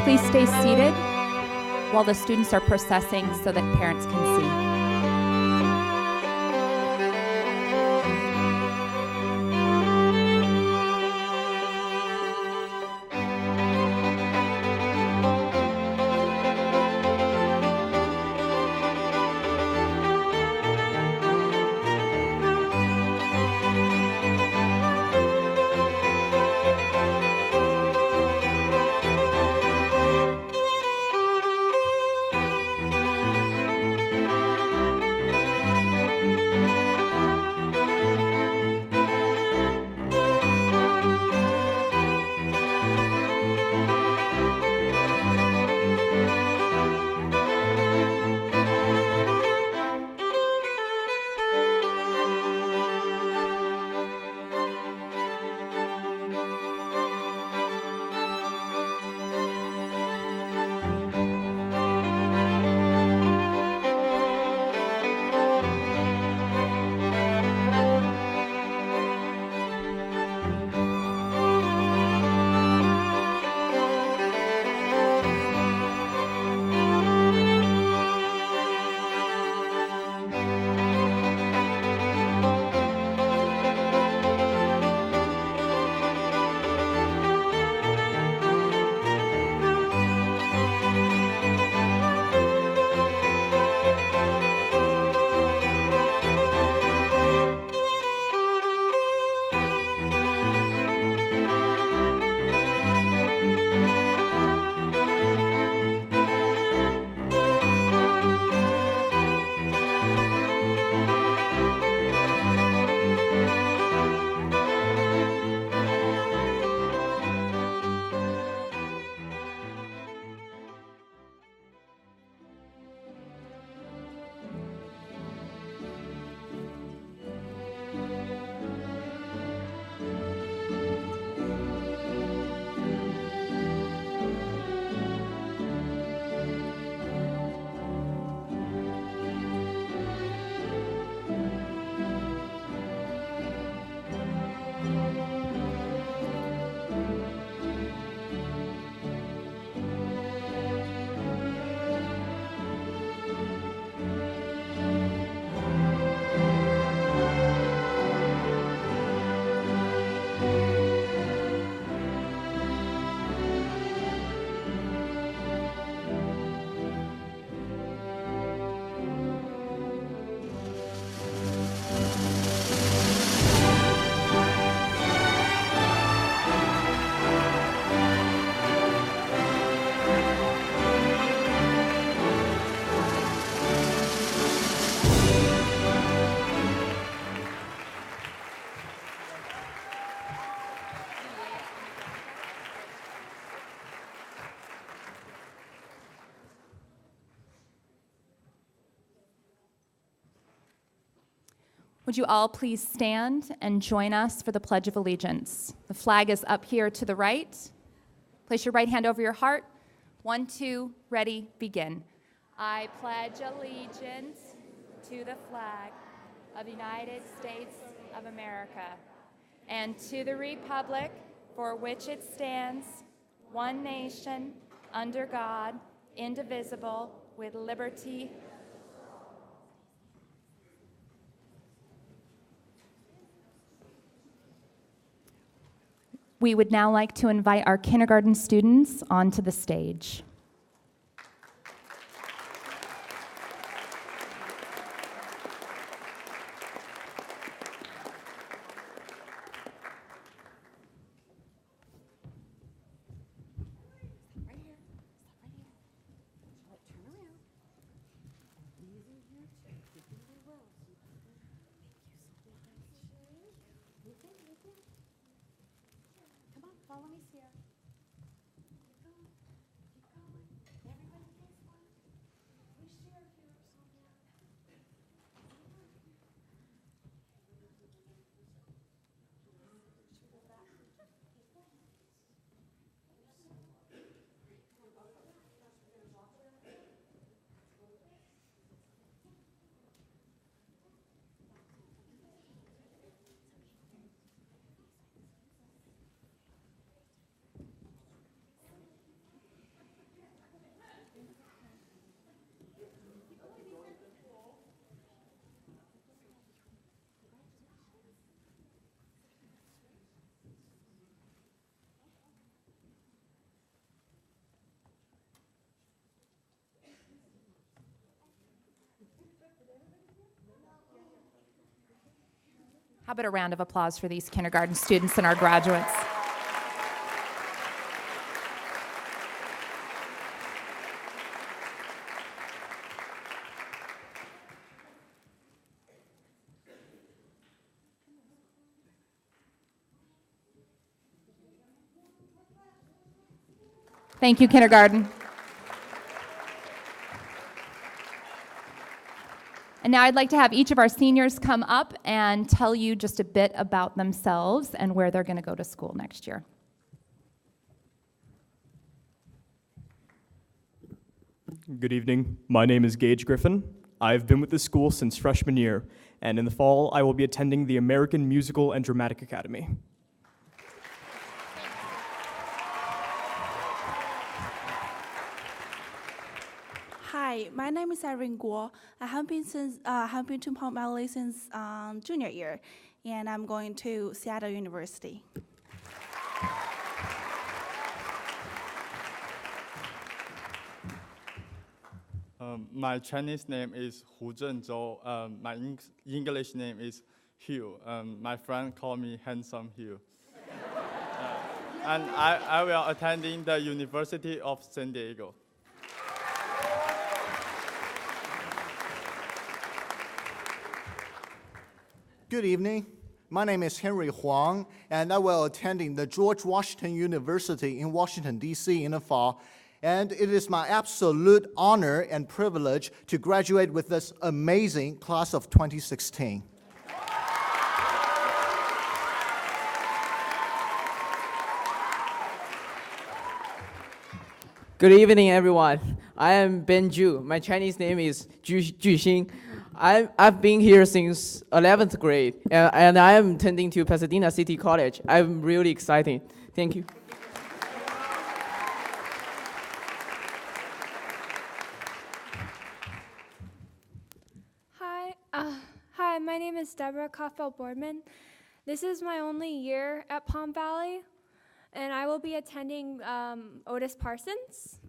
Please stay seated while the students are processing so that parents can see. Would you all please stand and join us for the Pledge of Allegiance? The flag is up here to the right. Place your right hand over your heart. 1, 2, ready, begin. I pledge allegiance to the flag of the United States of America and to the republic for which it stands, one nation, under God, indivisible, with liberty. We would now like to invite our kindergarten students onto the stage. Follow me, Sierra. Keep going. Keep going. How about a round of applause for these kindergarten students and our graduates? Thank you, kindergarten. And now I'd like to have each of our seniors come up and tell you just a bit about themselves and where they're going to go to school next year. Good evening. My name is Gage Griffin. I've been with the school since freshman year, and in the fall, I will be attending the American Musical and Dramatic Academy. Hi, my name is Irene Guo. I have been to Palm Valley since junior year, and I'm going to Seattle University. My Chinese name is Hu Zhenzhou. My English name is Hugh. My friend call me Handsome Hugh. And I will attending the University of San Diego. Good evening. My name is Henry Huang, and I will attending the George Washington University in Washington, D.C. in the fall. And it is my absolute honor and privilege to graduate with this amazing class of 2016. Good evening, everyone. I am Ben Zhu. My Chinese name is Ju Xing. I've been here since 11th grade, and I am attending to Pasadena City College. I'm really excited. Thank you. Hi, my name is Deborah Kaufeld-Boardman. This is my only year at Palm Valley, and I will be attending Otis Parsons.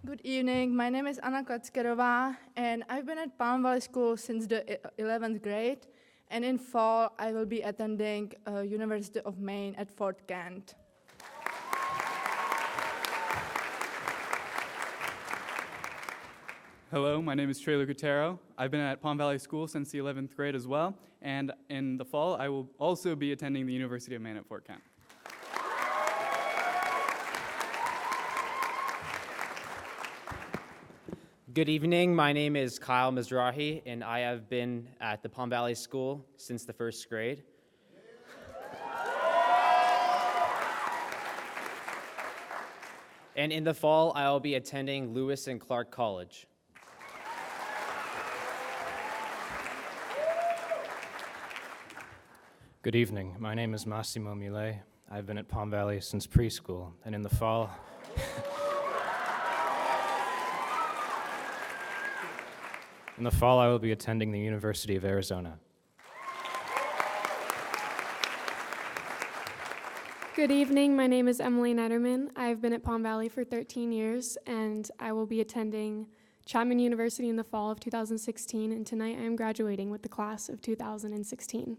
Good evening. My name is Anna Kotskerova, and I've been at Palm Valley School since the 11th grade. And in fall, I will be attending University of Maine at Fort Kent. Hello, my name is Trey Lucatero. I've been at Palm Valley School since the 11th grade as well, and in the fall, I will also be attending the University of Maine at Fort Kent. Good evening, my name is Kyle Mizrahi, and I have been at the Palm Valley School since the 1st grade. And in the fall, I will be attending Lewis and Clark College. Good evening. My name is Massimo Millet. I've been at Palm Valley since preschool, and in the fall, I will be attending the University of Arizona. Good evening, my name is Emily Nederman. I've been at Palm Valley for 13 years, and I will be attending Chapman University in the fall of 2016, and tonight I am graduating with the class of 2016.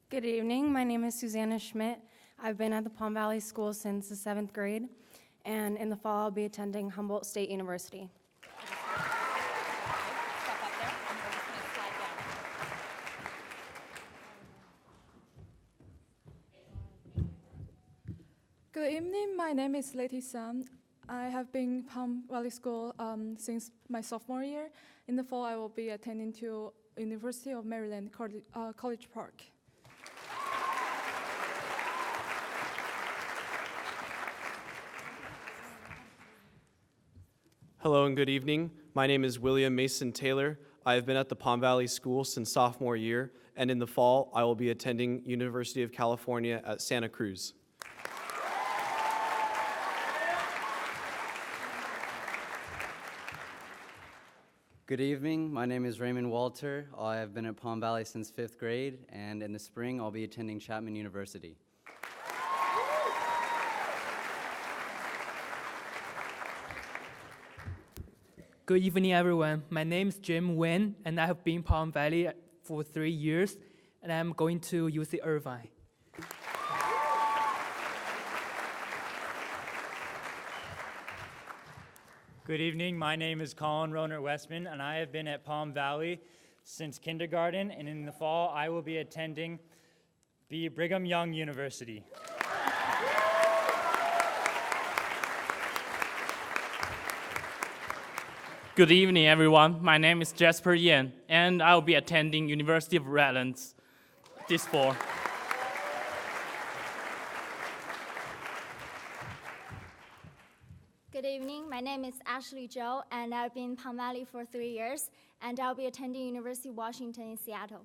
Good evening, my name is Susanna Schmidt. I've been at the Palm Valley School since the 7th grade, and in the fall I'll be attending Humboldt State University. Good evening, my name is Leti Sam. I have been Palm Valley School since my sophomore year. In the fall, I will be attending to University of Maryland, College Park. Hello and good evening. My name is William Mason Taylor. I have been at the Palm Valley School since sophomore year, and in the fall, I will be attending University of California at Santa Cruz. Good evening. My name is Raymond Walter. I have been at Palm Valley since 5th grade, and in the spring I'll be attending Chapman University. Good evening, everyone. My name is Jim Nguyen, and I have been in Palm Valley for 3 years, and I'm going to UC Irvine. Good evening. My name is Colin Roner Westman, and I have been at Palm Valley since kindergarten, and in the fall, I will be attending the Brigham Young University. Good evening, everyone. My name is Jasper Yan, and I will be attending University of Redlands this fall. Good evening. My name is Ashley Zhou, and I've been in Palm Valley for 3 years, and I'll be attending University of Washington in Seattle.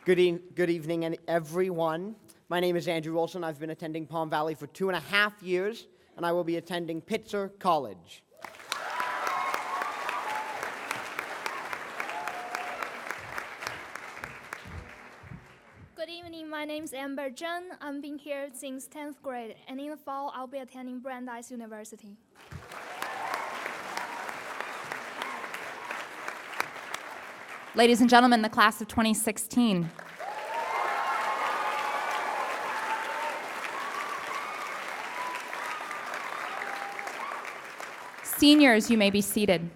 Good evening, everyone. My name is Andrew Wilson. I've been attending Palm Valley for 2.5 years, and I will be attending Pitzer College. Good evening. My name is Amber Zheng. I've been here since 10th grade, and in the fall, I'll be attending Brandeis University. Ladies and gentlemen, the class of 2016. Seniors, you may be seated.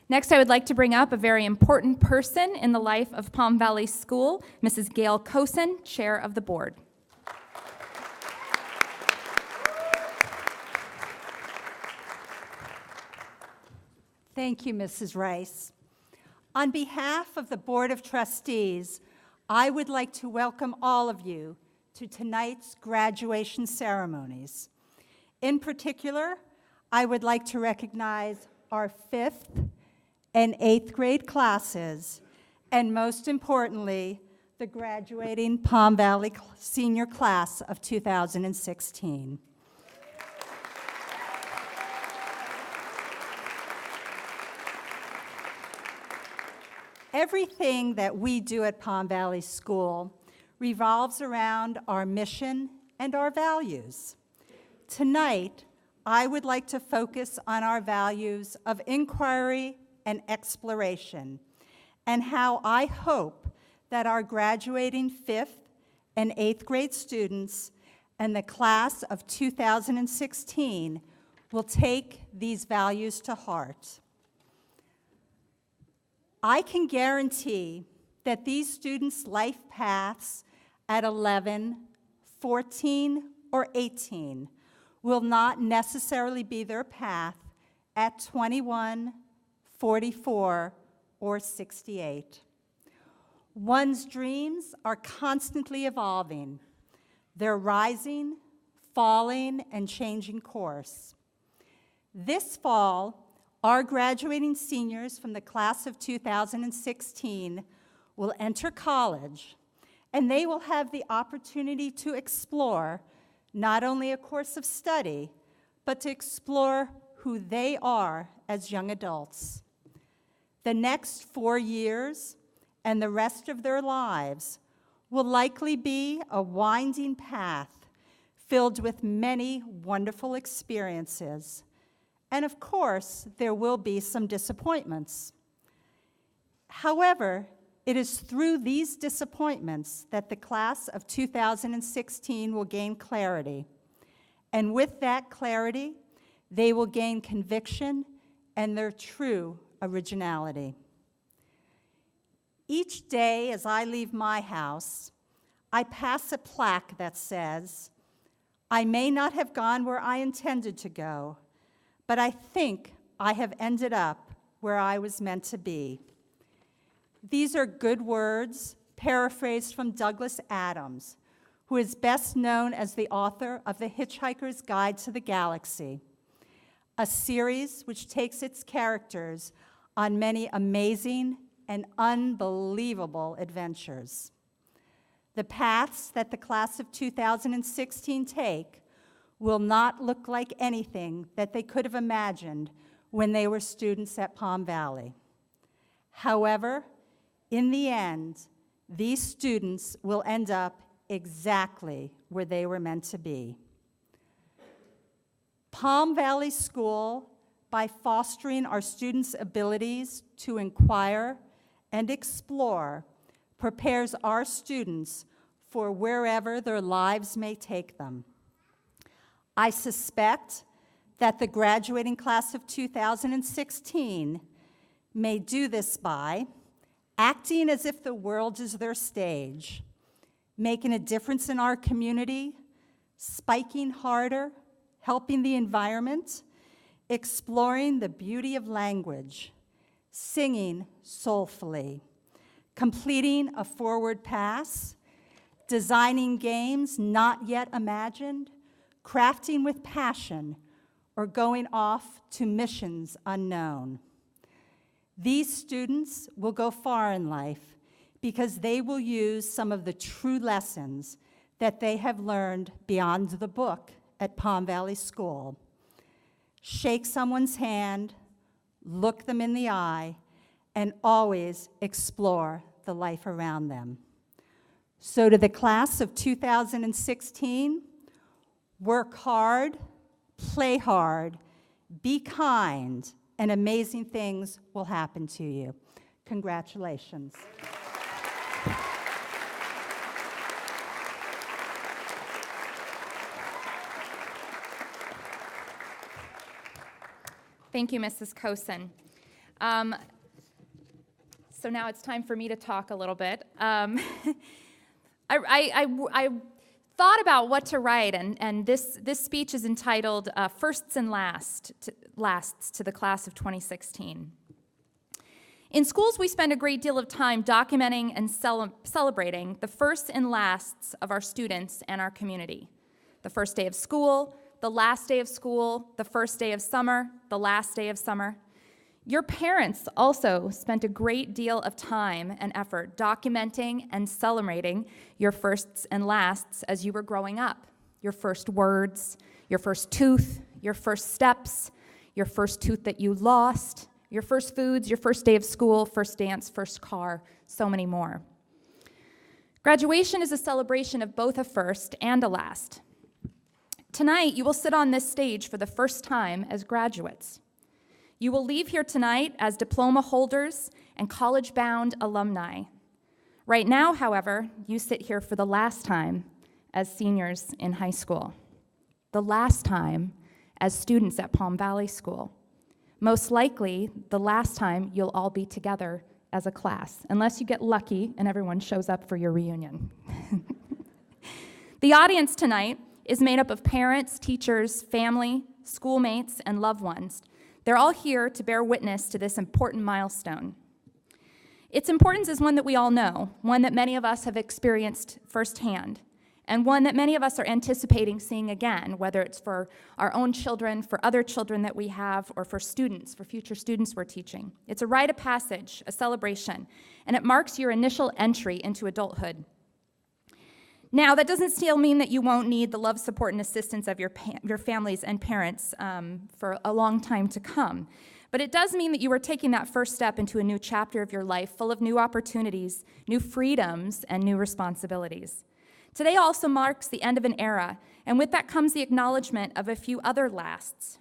Next, I would like to bring up a very important person in the life of Palm Valley School, Mrs. Gail Kosen, Chair of the Board. Thank you, Mrs. Rice. On behalf of the Board of Trustees, I would like to welcome all of you to tonight's graduation ceremonies. In particular, I would like to recognize our 5th and 8th grade classes, and most importantly, the graduating Palm Valley senior class of 2016. Everything that we do at Palm Valley School revolves around our mission and our values. Tonight, I would like to focus on our values of inquiry and exploration, and how I hope that our graduating 5th and 8th grade students and the class of 2016 will take these values to heart. I can guarantee that these students' life paths at 11, 14, or 18 will not necessarily be their path at 21, 44, or 68. One's dreams are constantly evolving. They're rising, falling, and changing course. This fall, our graduating seniors from the class of 2016 will enter college, and they will have the opportunity to explore not only a course of study, but to explore who they are as young adults. The next 4 years and the rest of their lives will likely be a winding path filled with many wonderful experiences. And of course, there will be some disappointments. However, it is through these disappointments that the class of 2016 will gain clarity. And with that clarity, they will gain conviction and their true originality. Each day as I leave my house, I pass a plaque that says, "I may not have gone where I intended to go, but I think I have ended up where I was meant to be." These are good words paraphrased from Douglas Adams, who is best known as the author of The Hitchhiker's Guide to the Galaxy, a series which takes its characters on many amazing and unbelievable adventures. The paths that the class of 2016 take will not look like anything that they could have imagined when they were students at Palm Valley. However, in the end, these students will end up exactly where they were meant to be. Palm Valley School, by fostering our students' abilities to inquire and explore, prepares our students for wherever their lives may take them. I suspect that the graduating class of 2016 may do this by acting as if the world is their stage, making a difference in our community, spiking harder, helping the environment, exploring the beauty of language, singing soulfully, completing a forward pass, designing games not yet imagined, crafting with passion, or going off to missions unknown. These students will go far in life because they will use some of the true lessons that they have learned beyond the book at Palm Valley School. Shake someone's hand, look them in the eye, and always explore the life around them. So to the class of 2016, work hard, play hard, be kind, and amazing things will happen to you. Congratulations. Thank you, Mrs. Kosen. So now it's time for me to talk a little bit. I thought about what to write, and this speech is entitled Firsts and Lasts to the Class of 2016. In schools, we spend a great deal of time documenting and celebrating the firsts and lasts of our students and our community. The first day of school, the last day of school, the first day of summer, the last day of summer. Your parents also spent a great deal of time and effort documenting and celebrating your firsts and lasts as you were growing up. Your first words, your first tooth, your first steps, your first tooth that you lost, your first foods, your first day of school, first dance, first car, so many more. Graduation is a celebration of both a first and a last. Tonight, you will sit on this stage for the first time as graduates. You will leave here tonight as diploma holders and college-bound alumni. Right now, however, you sit here for the last time as seniors in high school, the last time as students at Palm Valley School. Most likely, the last time you'll all be together as a class, unless you get lucky and everyone shows up for your reunion. The audience tonight is made up of parents, teachers, family, schoolmates, and loved ones. They're all here to bear witness to this important milestone. Its importance is one that we all know, one that many of us have experienced firsthand, and one that many of us are anticipating seeing again, whether it's for our own children, for other children that we have, or for students, for future students we're teaching. It's a rite of passage, a celebration, and it marks your initial entry into adulthood. Now, that doesn't still mean that you won't need the love, support, and assistance of your families and parents for a long time to come. But it does mean that you are taking that first step into a new chapter of your life full of new opportunities, new freedoms, and new responsibilities. Today also marks the end of an era, and with that comes the acknowledgement of a few other lasts.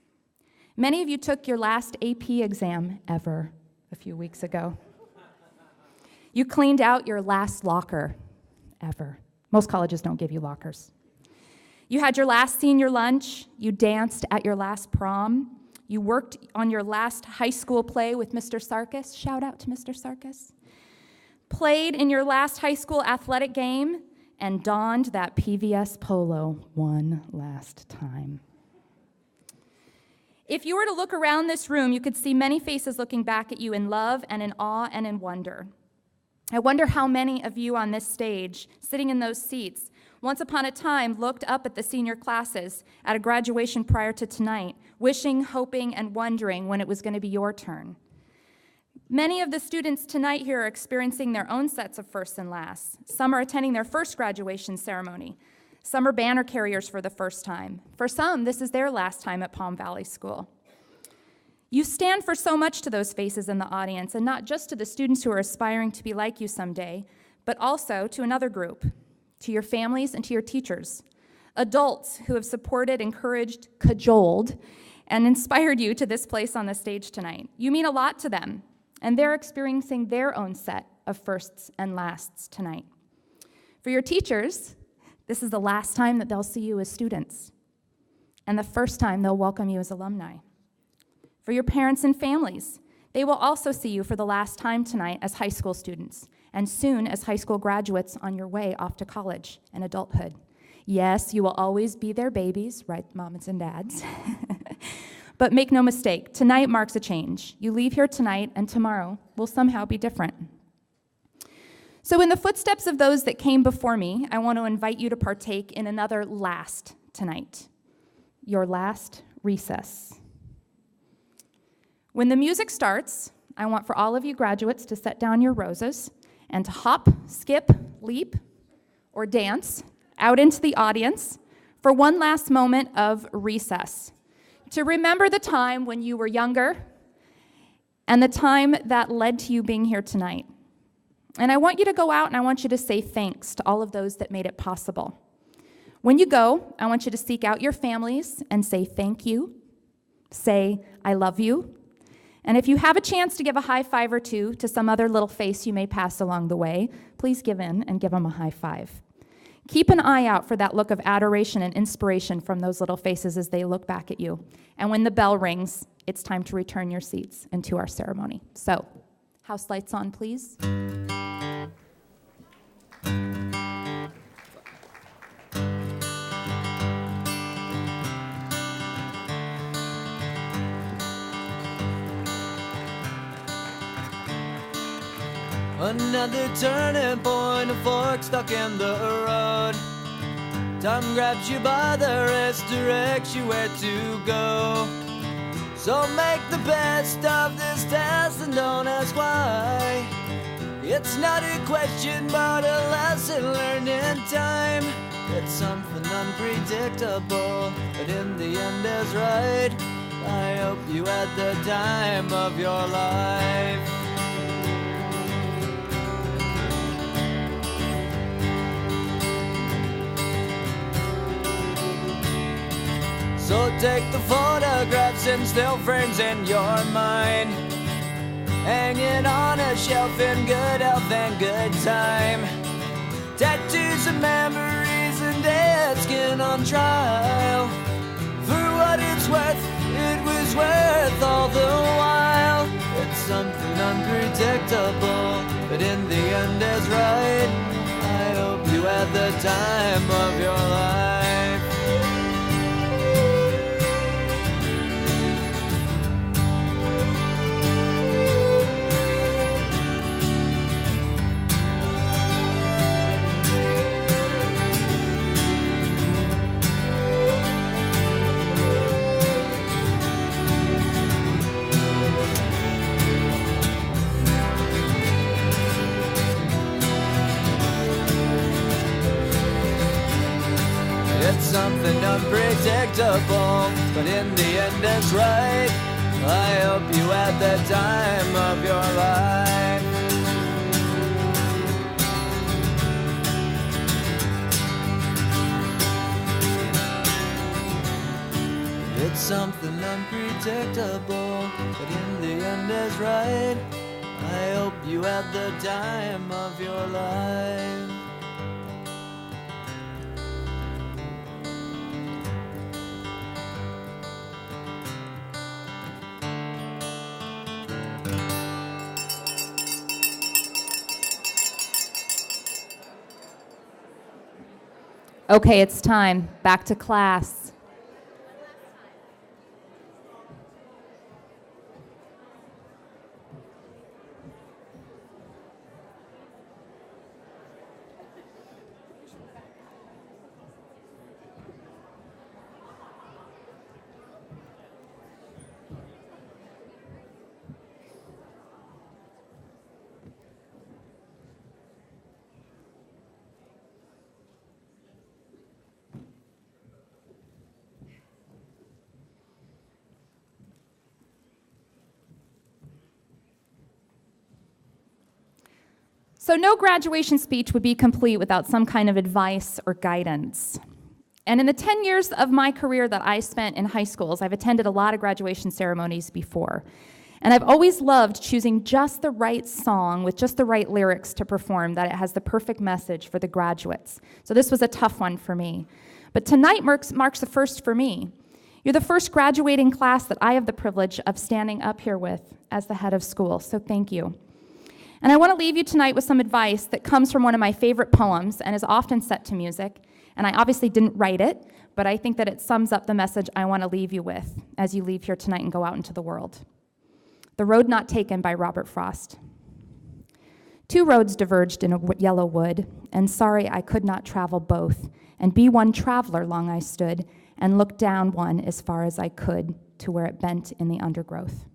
Many of you took your last AP exam ever a few weeks ago. You cleaned out your last locker ever. Most colleges don't give you lockers. You had your last senior lunch. You danced at your last prom. You worked on your last high school play with Mr. Sarkis. Shout out to Mr. Sarkis. Played in your last high school athletic game and donned that PVS polo one last time. If you were to look around this room, you could see many faces looking back at you in love and in awe and in wonder. I wonder how many of you on this stage, sitting in those seats, once upon a time looked up at the senior classes at a graduation prior to tonight, wishing, hoping, and wondering when it was going to be your turn. Many of the students tonight here are experiencing their own sets of firsts and lasts. Some are attending their first graduation ceremony. Some are banner carriers for the first time. For some, this is their last time at Palm Valley School. You stand for so much to those faces in the audience, and not just to the students who are aspiring to be like you someday, but also to another group, to your families and to your teachers, adults who have supported, encouraged, cajoled, and inspired you to this place on the stage tonight. You mean a lot to them, and they're experiencing their own set of firsts and lasts tonight. For your teachers, this is the last time that they'll see you as students, and the first time they'll welcome you as alumni. For your parents and families, they will also see you for the last time tonight as high school students, and soon as high school graduates on your way off to college and adulthood. Yes, you will always be their babies, right, moms and dads? But make no mistake, tonight marks a change. You leave here tonight, and tomorrow will somehow be different. So in the footsteps of those that came before me, I want to invite you to partake in another last tonight, your last recess. When the music starts, I want for all of you graduates to set down your roses and to hop, skip, leap, or dance out into the audience for one last moment of recess, to remember the time when you were younger and the time that led to you being here tonight. And I want you to go out and I want you to say thanks to all of those that made it possible. When you go, I want you to seek out your families and say thank you, say I love you, and if you have a chance to give a high five or two to some other little face you may pass along the way, please give in and give them a high five. Keep an eye out for that look of adoration and inspiration from those little faces as they look back at you. And when the bell rings, it's time to return your seats and to our ceremony. So, house lights on, please. Another turning point, a fork stuck in the road. Time grabs you by the wrist, directs you where to go. So make the best of this test and don't ask why. It's not a question but a lesson learned in time. It's something unpredictable, but in the end is right. I hope you had the time of your life. So take the photographs and still frames in your mind, hanging on a shelf in good health and good time. Tattoos of memories and dead skin on trial. For what it's worth, it was worth all the while. It's something unpredictable, but in the end is right. I hope you had the time of your life. Something unpredictable, but in the end it's right. I hope you had the time of your life. It's something unpredictable, but in the end is right. I hope you had the time of your life. Okay, it's time. Back to class. So no graduation speech would be complete without some kind of advice or guidance. And in the 10 years of my career that I spent in high schools, I've attended a lot of graduation ceremonies before. And I've always loved choosing just the right song with just the right lyrics to perform, that it has the perfect message for the graduates. So this was a tough one for me. But tonight marks the first for me. You're the first graduating class that I have the privilege of standing up here with as the head of school, so thank you. And I want to leave you tonight with some advice that comes from one of my favorite poems and is often set to music. And I obviously didn't write it, but I think that it sums up the message I want to leave you with as you leave here tonight and go out into the world. The Road Not Taken by Robert Frost. Two roads diverged in a yellow wood, and sorry I could not travel both, and be one traveler long I stood, and looked down one as far as I could to where it bent in the undergrowth.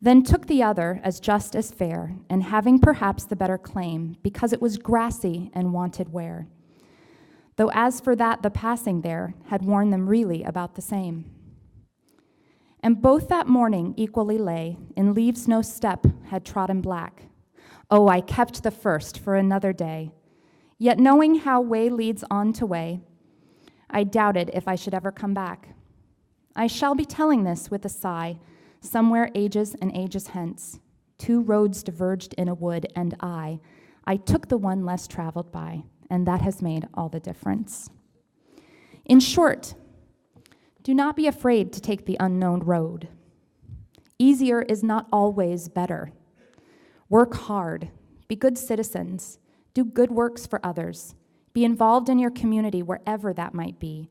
Then took the other as just as fair, and having perhaps the better claim, because it was grassy and wanted wear. Though as for that the passing there had worn them really about the same. And both that morning equally lay, in leaves no step had trodden black. Oh, I kept the first for another day, yet knowing how way leads on to way, I doubted if I should ever come back. I shall be telling this with a sigh, somewhere ages and ages hence. Two roads diverged in a wood, and I took the one less traveled by, and that has made all the difference. In short, do not be afraid to take the unknown road. Easier is not always better. Work hard, be good citizens, do good works for others, be involved in your community wherever that might be.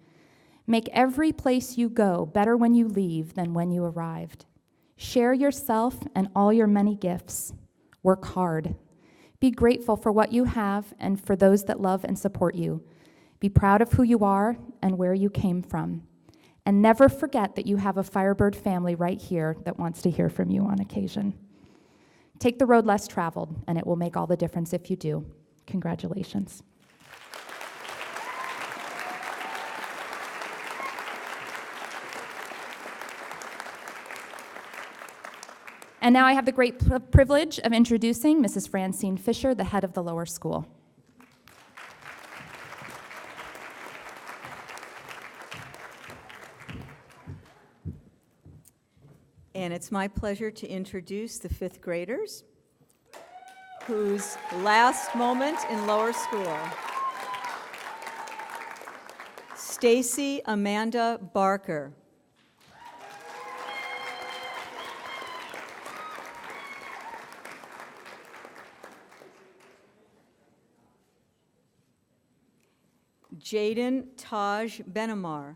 Make every place you go better when you leave than when you arrived. Share yourself and all your many gifts. Work hard. Be grateful for what you have and for those that love and support you. Be proud of who you are and where you came from. And never forget that you have a Firebird family right here that wants to hear from you on occasion. Take the road less traveled, and it will make all the difference if you do. Congratulations. And now I have the great privilege of introducing Mrs. Francine Fisher, the head of the lower school. And it's my pleasure to introduce the fifth graders, whose last moment in lower school. Stacy Amanda Barker. Jaden Taj Benamar.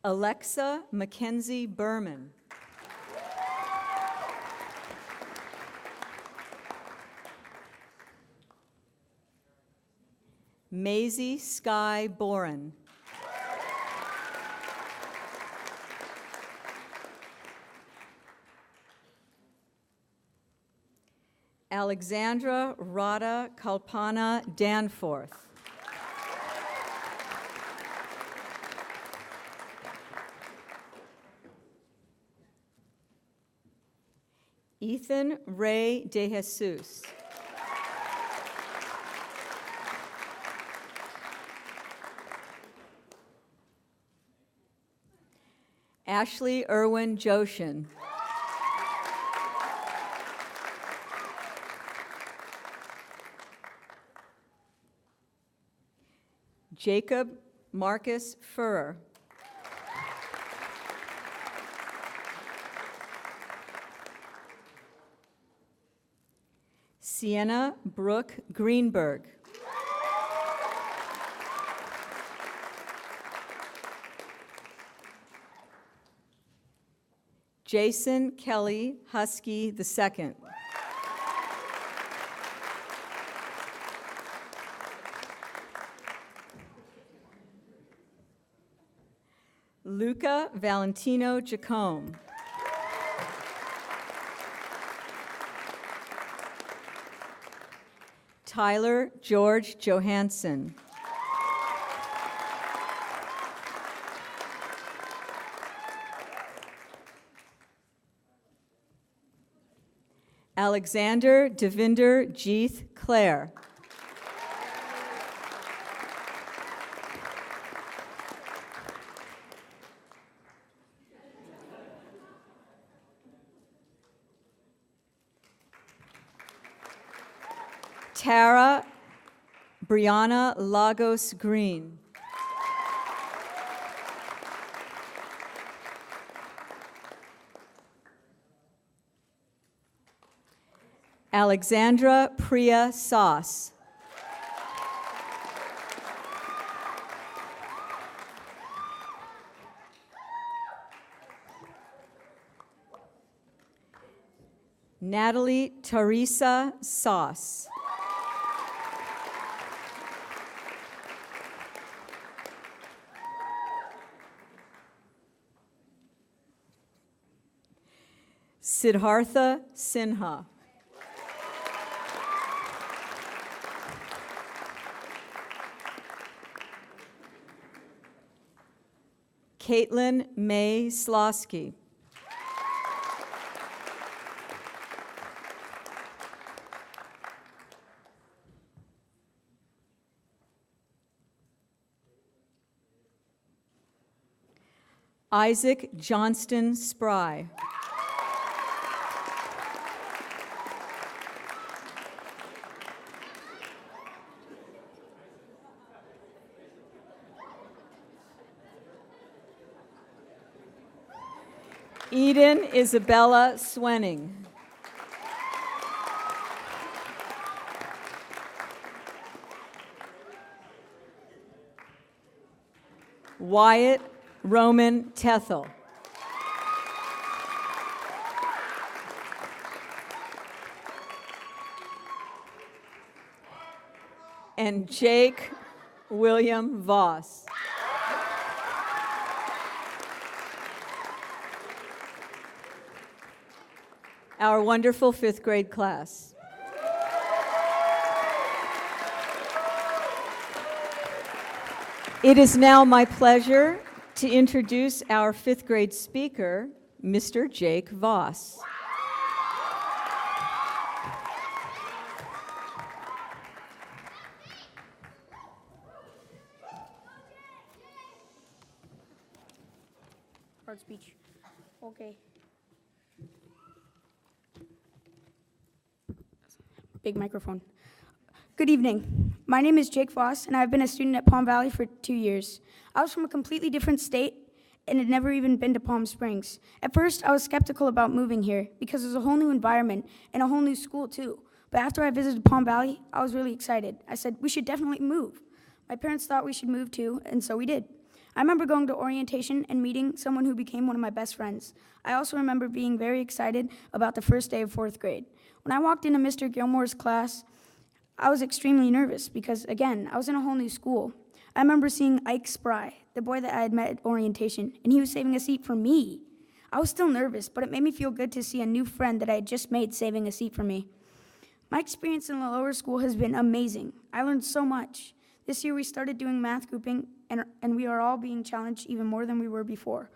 Alexa Mackenzie Berman. Maisie Sky Boren. Alexandra Radha Kalpana Danforth. Ethan Ray De Jesus. Ashley Irwin Joshin. Jacob Marcus Furrer. Sienna Brooke Greenberg. Jason Kelly Husky II. Luca Valentino Jacome. Tyler George Johansson. Alexander Devinder Jeeth Clare. Tara Brianna Lagos Green. Alexandra Priya Sauce. Natalie Teresa Sauce. Siddhartha Sinha. Caitlin May Slosky. Isaac Johnston Spry. Eden Isabella Swenning. Wyatt Roman Tethel. And Jake William Voss. Our wonderful fifth grade class. It is now my pleasure to introduce our fifth grade speaker, Mr. Jake Voss. Hard speech. Okay. Big microphone. Good evening. My name is Jake Voss, and I've been a student at Palm Valley for 2 years. I was from a completely different state and had never even been to Palm Springs. At first, I was skeptical about moving here because it was a whole new environment and a whole new school, too. But after I visited Palm Valley, I was really excited. I said, we should definitely move. My parents thought we should move, too, and so we did. I remember going to orientation and meeting someone who became one of my best friends. I also remember being very excited about the first day of fourth grade. When I walked into Mr. Gilmore's class, I was extremely nervous because, again, I was in a whole new school. I remember seeing Ike Spry, the boy that I had met at orientation, and he was saving a seat for me. I was still nervous, but it made me feel good to see a new friend that I had just made saving a seat for me. My experience in the lower school has been amazing. I learned so much. This year we started doing math grouping, and we are all being challenged even more than we were before.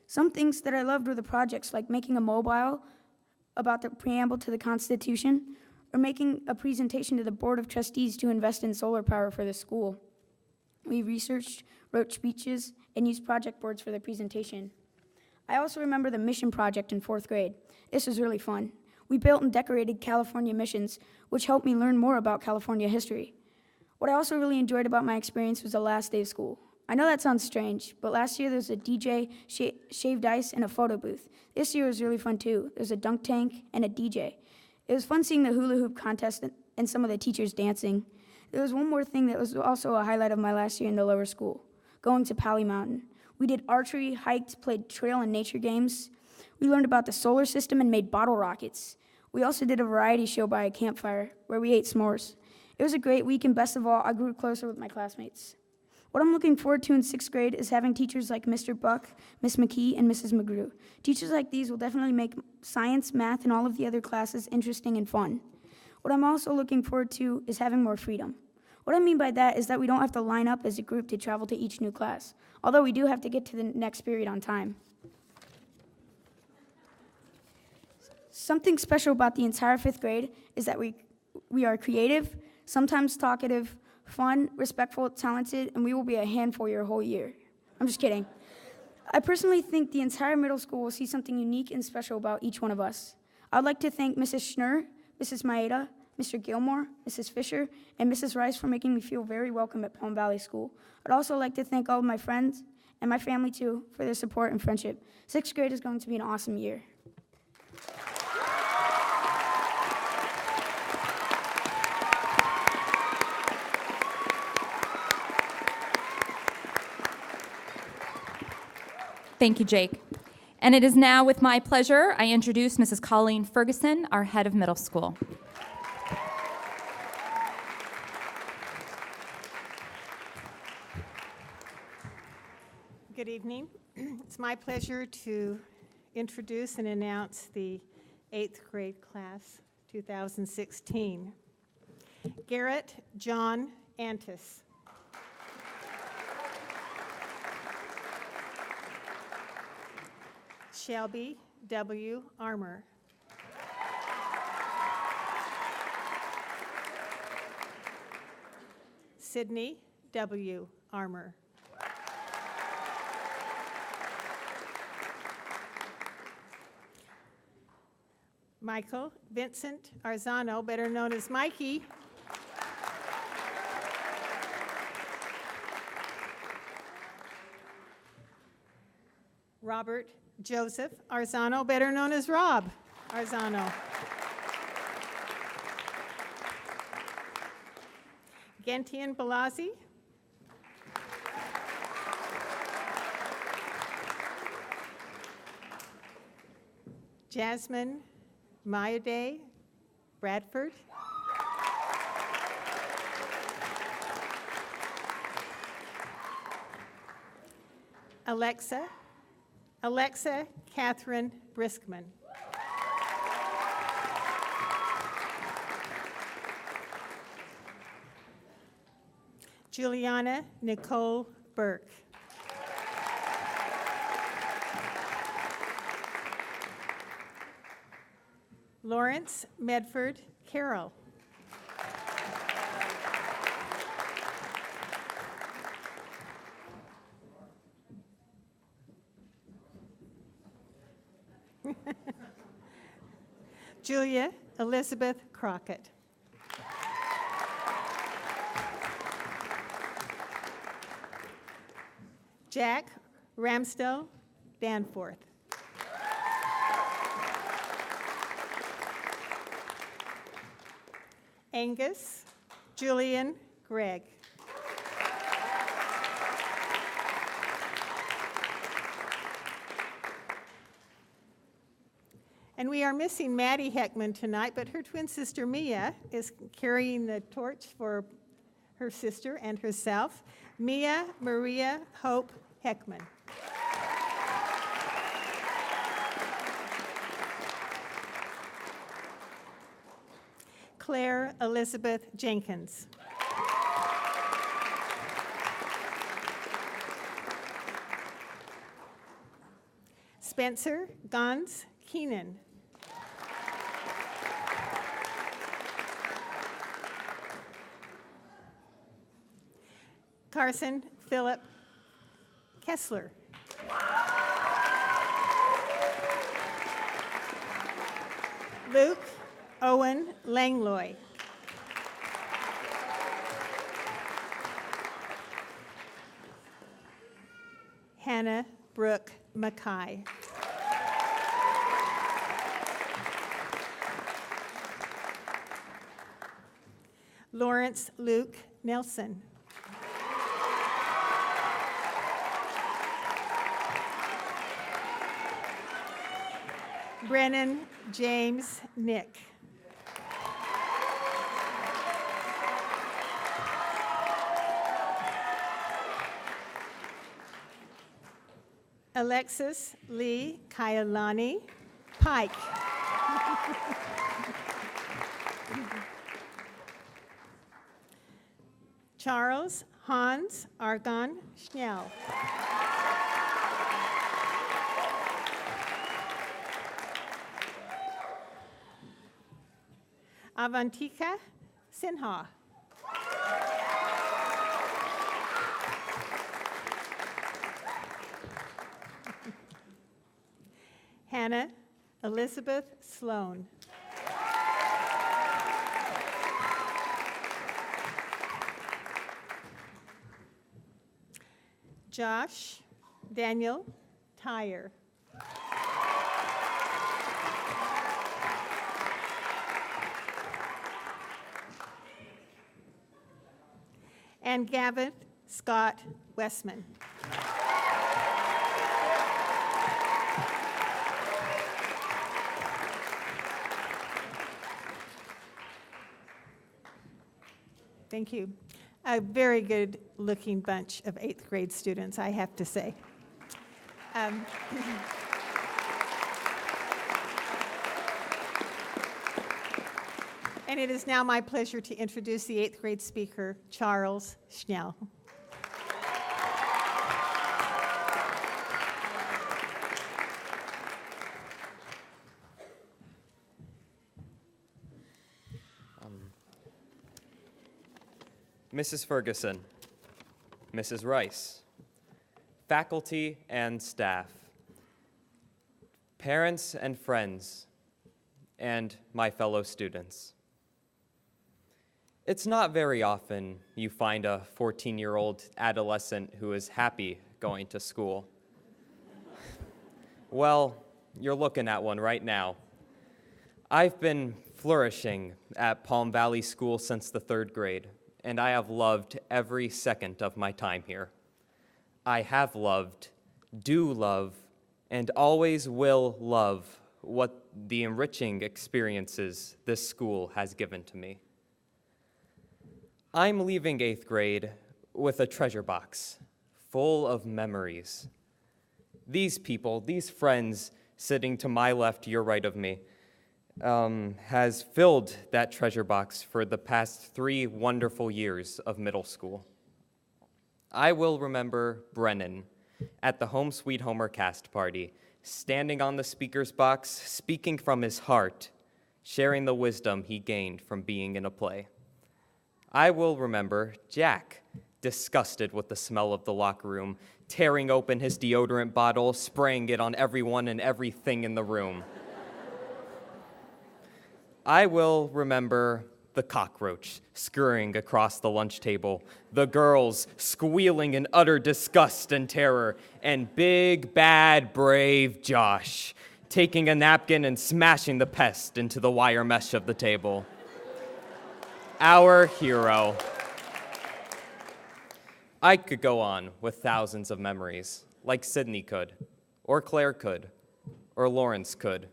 Some things that I loved were the projects, like making a mobile about the preamble to the Constitution, or making a presentation to the Board of Trustees to invest in solar power for the school. We researched, wrote speeches, and used project boards for the presentation. I also remember the mission project in fourth grade. This was really fun. We built and decorated California missions, which helped me learn more about California history. What I also really enjoyed about my experience was the last day of school. I know that sounds strange, but last year there was a DJ, shaved ice, and a photo booth. This year was really fun too. There was a dunk tank and a DJ. It was fun seeing the hula hoop contest and some of the teachers dancing. There was one more thing that was also a highlight of my last year in the lower school, going to Pally Mountain. We did archery, hiked, played trail and nature games. We learned about the solar system and made bottle rockets. We also did a variety show by a campfire where we ate s'mores. It was a great week, and best of all, I grew closer with my classmates. What I'm looking forward to in sixth grade is having teachers like Mr. Buck, Miss McKee, and Mrs. McGrew. Teachers like these will definitely make science, math, and all of the other classes interesting and fun. What I'm also looking forward to is having more freedom. What I mean by that is that we don't have to line up as a group to travel to each new class, although we do have to get to the next period on time. Something special about the entire 5th grade is that we are creative, sometimes talkative, fun, respectful, talented, and we will be a handful your whole year. I'm just kidding. I personally think the entire middle school will see something unique and special about each one of us. I'd like to thank Mrs. Schnur, Mrs. Maeda, Mr. Gilmore, Mrs. Fisher, and Mrs. Rice for making me feel very welcome at Palm Valley School. I'd also like to thank all of my friends and my family too for their support and friendship. 6th grade is going to be an awesome year. Thank you, Jake. And it is now with my pleasure I introduce Mrs. Colleen Ferguson, our head of middle school. Good evening. It's my pleasure to introduce and announce the 8th grade class 2016. Garrett John Antis. Shelby W. Armour. Sydney W. Armour. Michael Vincent Arzano, better known as Mikey. Robert Joseph Arzano, better known as Rob Arzano. Gentian Balazzi. Jasmine Mayade Bradford. Alexa Catherine Briskman. Juliana Nicole Burke. Lawrence Medford Carroll. Julia Elizabeth Crockett. Jack Ramsdell Danforth. Angus Julian Gregg. And we are missing Maddie Heckman tonight, but her twin sister Mia is carrying the torch for her sister and herself. Mia Maria Hope Heckman. Claire Elizabeth Jenkins. Spencer Gons Keenan. Carson Philip Kessler. Luke Owen Langloy. Hannah Brooke Mackay. Lawrence Luke Nelson. Brennan James Nick. Alexis Lee Kailani Pike. Charles Hans Argon Schnell. Avantika Sinha. Hannah Elizabeth Sloan. Josh Daniel Tyre. And Gavin Scott Westman. Thank you. A very good-looking bunch of 8th grade students, I have to say. And it is now my pleasure to introduce the 8th grade speaker, Charles Schnell. Mrs. Ferguson, Mrs. Rice, faculty and staff, parents and friends, and my fellow students. It's not very often you find a 14-year-old adolescent who is happy going to school. Well, you're looking at one right now. I've been flourishing at Palm Valley School since the 3rd grade, and I have loved every second of my time here. I have loved, do love, and always will love what the enriching experiences this school has given to me. I'm leaving 8th grade with a treasure box full of memories. These people, these friends sitting to my left, your right of me, has filled that treasure box for the past 3 wonderful years of middle school. I will remember Brennan at the Home Sweet Homer cast party, standing on the speaker's box, speaking from his heart, sharing the wisdom he gained from being in a play. I will remember Jack, disgusted with the smell of the locker room, tearing open his deodorant bottle, spraying it on everyone and everything in the room. I will remember the cockroach scurrying across the lunch table, the girls squealing in utter disgust and terror, and big, bad, brave Josh taking a napkin and smashing the pest into the wire mesh of the table. Our hero. I could go on with thousands of memories, like Sydney could, or Claire could, or Lawrence could.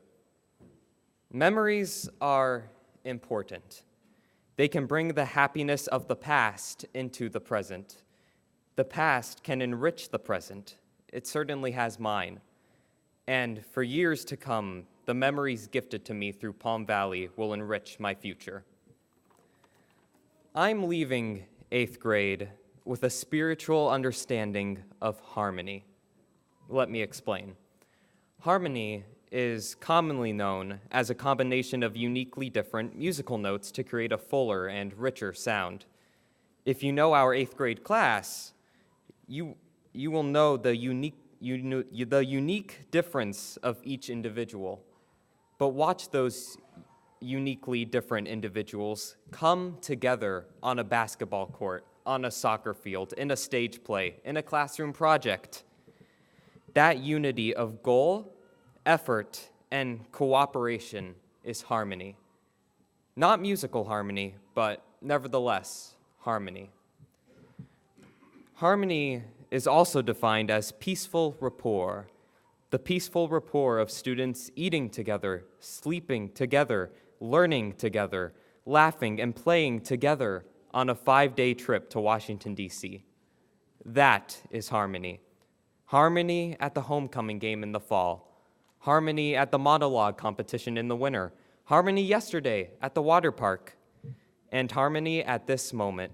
Memories are important. They can bring the happiness of the past into the present. The past can enrich the present. It certainly has mine. And for years to come, the memories gifted to me through Palm Valley will enrich my future. I'm leaving 8th grade with a spiritual understanding of harmony. Let me explain. Harmony is commonly known as a combination of uniquely different musical notes to create a fuller and richer sound. If you know our 8th grade class, you will know the unique difference of each individual. But watch those uniquely different individuals come together on a basketball court, on a soccer field, in a stage play, in a classroom project. That unity of goal, effort, and cooperation is harmony. Not musical harmony, but nevertheless, harmony. Harmony is also defined as peaceful rapport, the peaceful rapport of students eating together, sleeping together, learning together, laughing and playing together on a 5-day trip to Washington, D.C. That is harmony. Harmony at the homecoming game in the fall. Harmony at the monologue competition in the winter. Harmony yesterday at the water park. And harmony at this moment,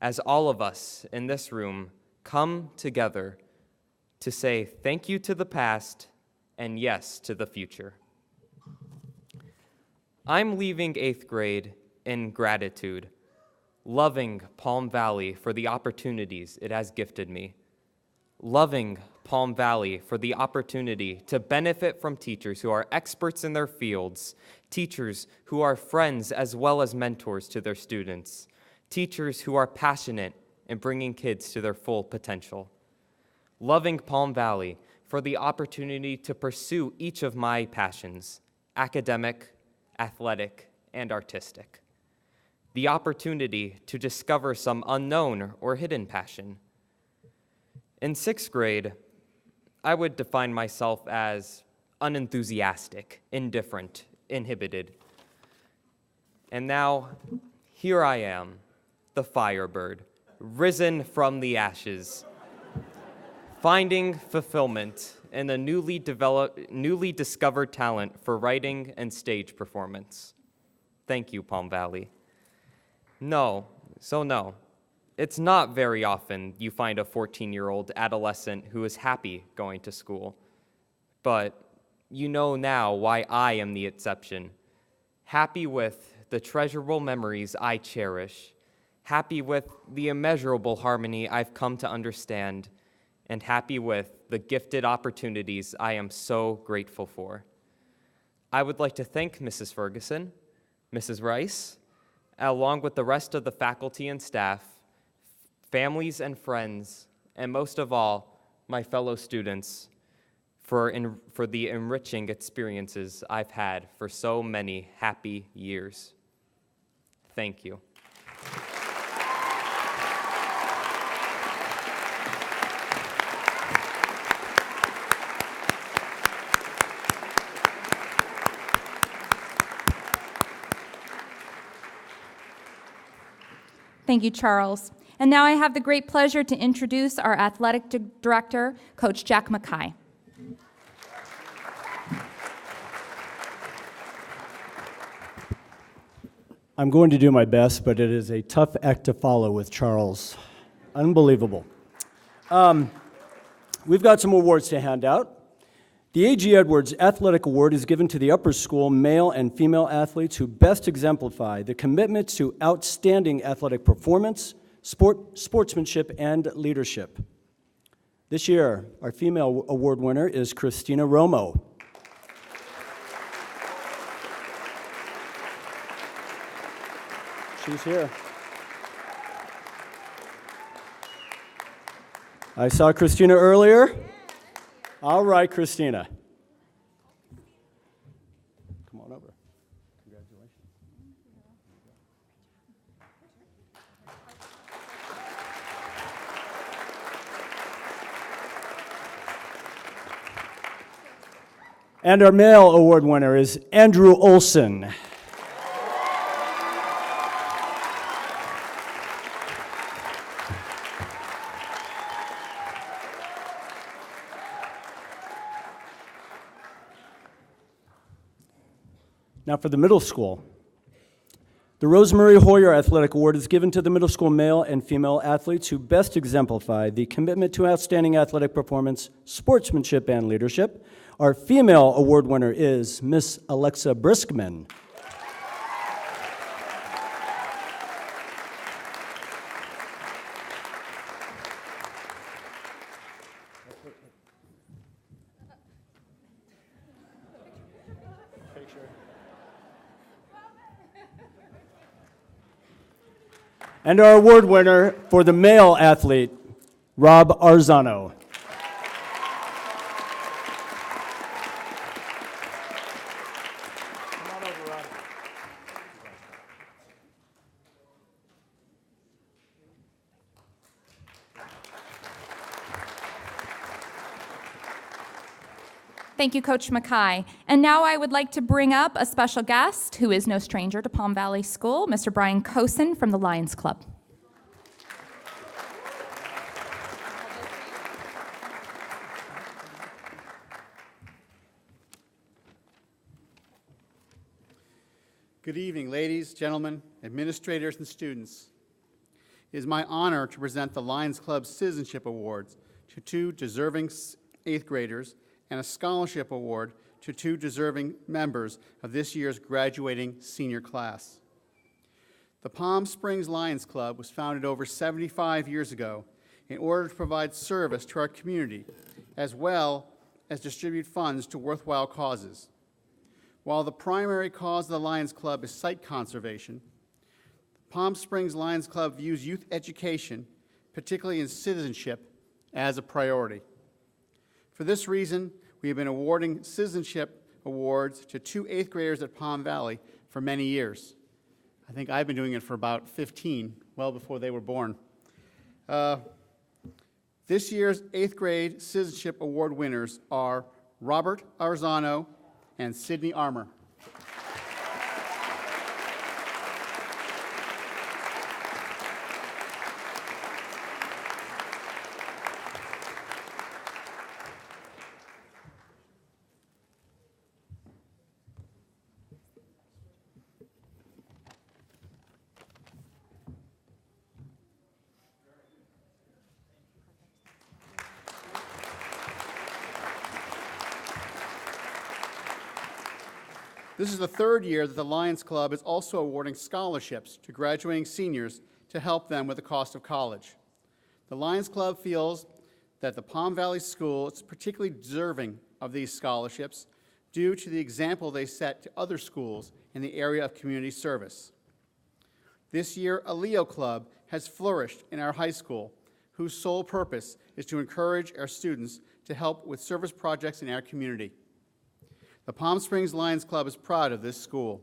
as all of us in this room come together to say thank you to the past and yes to the future. I'm leaving 8th grade in gratitude, loving Palm Valley for the opportunities it has gifted me, loving Palm Valley for the opportunity to benefit from teachers who are experts in their fields, teachers who are friends as well as mentors to their students, teachers who are passionate in bringing kids to their full potential. Loving Palm Valley for the opportunity to pursue each of my passions, academic, athletic, and artistic. The opportunity to discover some unknown or hidden passion. In sixth grade, I would define myself as unenthusiastic, indifferent, inhibited. And now, here I am, the Firebird, risen from the ashes, finding fulfillment in a newly discovered talent for writing and stage performance. Thank you, Palm Valley. No, it's not very often you find a 14-year-old adolescent who is happy going to school. But you know now why I am the exception. Happy with the treasurable memories I cherish, happy with the immeasurable harmony I've come to understand, and happy with the gifted opportunities I am so grateful for. I would like to thank Mrs. Ferguson, Mrs. Rice, along with the rest of the faculty and staff, families and friends, and most of all, my fellow students, for the enriching experiences I've had for so many happy years. Thank you. Thank you, Charles. And now I have the great pleasure to introduce our athletic director, Coach Jack Mackay. I'm going to do my best, but it is a tough act to follow with Charles. Unbelievable. We've got some awards to hand out. The A.G. Edwards Athletic Award is given to the upper school male and female athletes who best exemplify the commitment to outstanding athletic performance, sportsmanship, and leadership. This year, our female award winner is Christina Romo. She's here. I saw Christina earlier. All right, Christina. Come on over. Congratulations. And our male award winner is Andrew Olson. Now for the middle school. The Rosemary Hoyer Athletic Award is given to the middle school male and female athletes who best exemplify the commitment to outstanding athletic performance, sportsmanship, and leadership. Our female award winner is Miss Alexa Briskman. And our award winner for the male athlete, Rob Arzano. Thank you, Coach Mackay. And now I would like to bring up a special guest who is no stranger to Palm Valley School, Mr. Brian Cosin from the Lions Club. Good evening, ladies, gentlemen, administrators, and students. It is my honor to present the Lions Club Citizenship Awards to two deserving 8th graders and a scholarship award to two deserving members of this year's graduating senior class. The Palm Springs Lions Club was founded over 75 years ago in order to provide service to our community, as well as distribute funds to worthwhile causes. While the primary cause of the Lions Club is site conservation, Palm Springs Lions Club views youth education, particularly in citizenship, as a priority. For this reason, we have been awarding citizenship awards to 2 8th graders at Palm Valley for many years. I think I've been doing it for about 15, well before they were born. This year's 8th grade Citizenship Award winners are Robert Arzano and Sydney Armour. This is the 3rd year that the Lions Club is also awarding scholarships to graduating seniors to help them with the cost of college. The Lions Club feels that the Palm Valley School is particularly deserving of these scholarships due to the example they set to other schools in the area of community service. This year, a Leo Club has flourished in our high school, whose sole purpose is to encourage our students to help with service projects in our community. The Palm Springs Lions Club is proud of this school.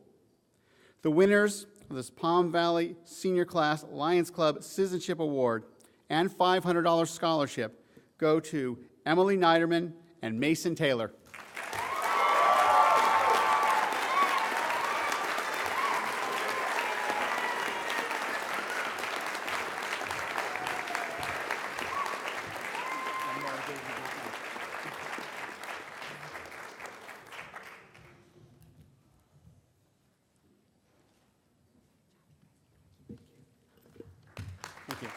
The winners of this Palm Valley Senior Class Lions Club Citizenship Award and $500 scholarship go to Emily Niederman and Mason Taylor. Thank you.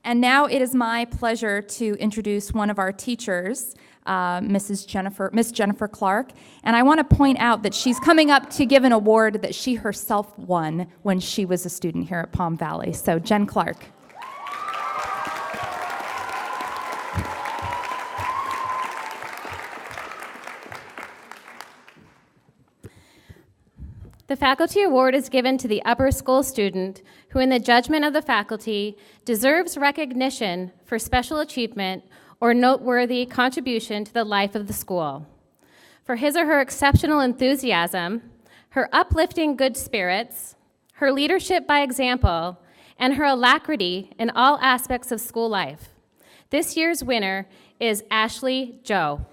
And now it is my pleasure to introduce one of our teachers, Miss Jennifer Clark. And I want to point out that she's coming up to give an award that she herself won when she was a student here at Palm Valley. So, Jen Clark. The Faculty Award is given to the upper school student who, in the judgment of the faculty, deserves recognition for special achievement or noteworthy contribution to the life of the school. For his or her exceptional enthusiasm, her uplifting good spirits, her leadership by example, and her alacrity in all aspects of school life. This year's winner is Ashley Joe.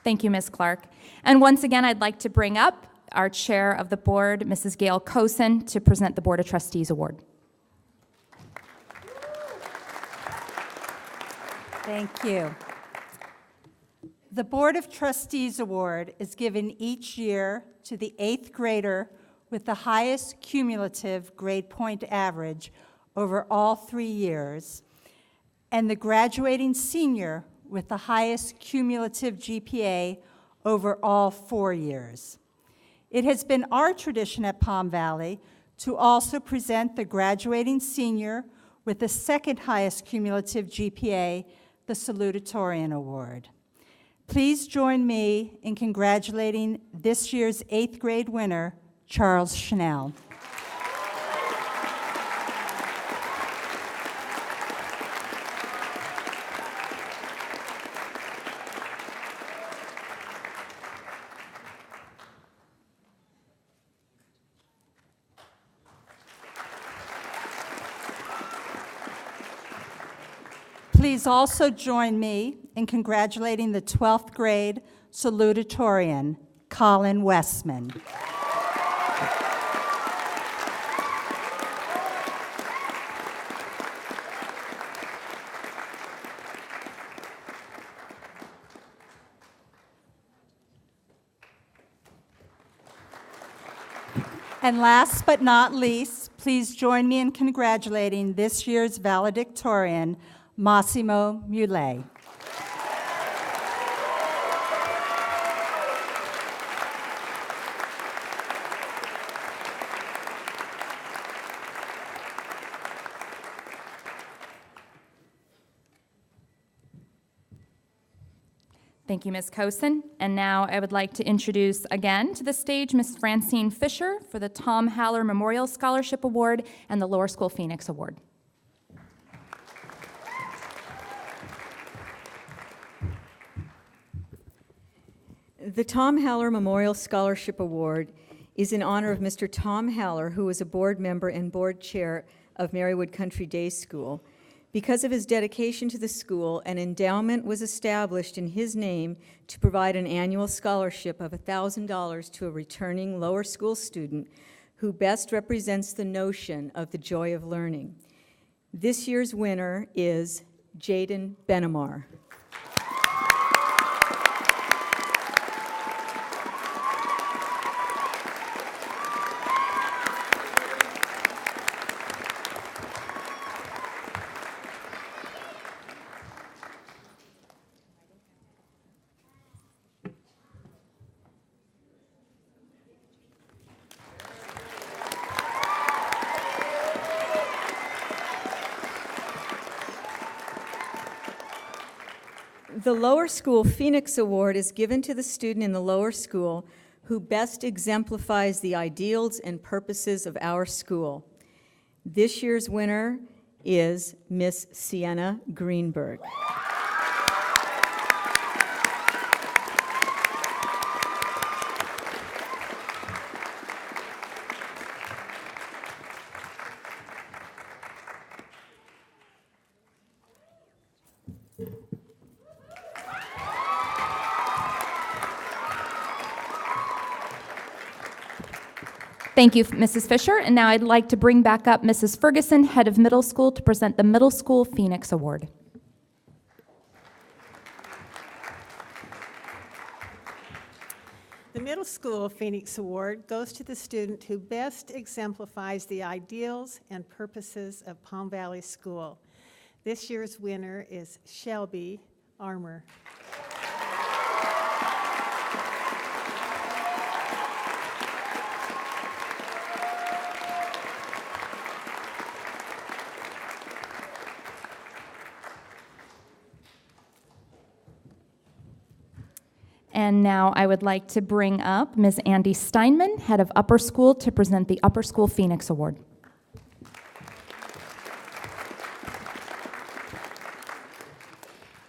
Thank you, Ms. Clark. And once again, I'd like to bring up our chair of the board, Mrs. Gail Cosen, to present the Board of Trustees Award. Thank you. The Board of Trustees Award is given each year to the 8th grader with the highest cumulative grade point average over all 3 years, and the graduating senior with the highest cumulative GPA over all 4 years. It has been our tradition at Palm Valley to also present the graduating senior with the second highest cumulative GPA, the Salutatorian Award. Please join me in congratulating this year's 8th grade winner, Charles Chanel. Please also join me in congratulating the 12th grade salutatorian, Colin Westman. And last but not least, please join me in congratulating this year's valedictorian, Massimo Muley. Thank you, Ms. Cosin. And now I would like to introduce again to the stage Ms. Francine Fisher for the Tom Haller Memorial Scholarship Award and the Lower School Phoenix Award. The Tom Haller Memorial Scholarship Award is in honor of Mr. Tom Haller, who was a board member and board chair of Marywood Country Day School. Because of his dedication to the school, an endowment was established in his name to provide an annual scholarship of $1,000 to a returning lower school student who best represents the notion of the joy of learning. This year's winner is Jaden Benamar. The Lower School Phoenix Award is given to the student in the lower school who best exemplifies the ideals and purposes of our school. This year's winner is Miss Sienna Greenberg. Thank you, Mrs. Fisher. And now I'd like to bring back up Mrs. Ferguson, head of middle school, to present the Middle School Phoenix Award. The Middle School Phoenix Award goes to the student who best exemplifies the ideals and purposes of Palm Valley School. This year's winner is Shelby Armour. And now I would like to bring up Ms. Andy Steinman, head of upper school, to present the Upper School Phoenix Award.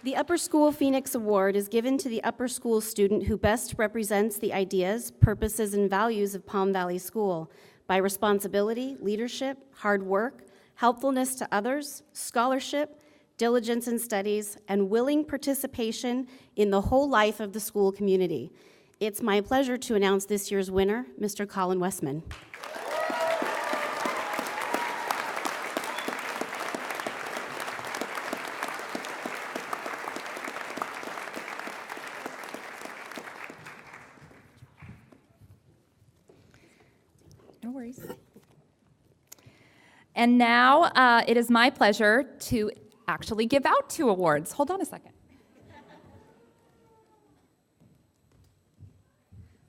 The Upper School Phoenix Award is given to the upper school student who best represents the ideas, purposes, and values of Palm Valley School by responsibility, leadership, hard work, helpfulness to others, scholarship, diligence in studies, and willing participation in the whole life of the school community. It's my pleasure to announce this year's winner, Mr. Colin Westman. No worries. And now it is my pleasure to actually give out 2 awards. Hold on a second.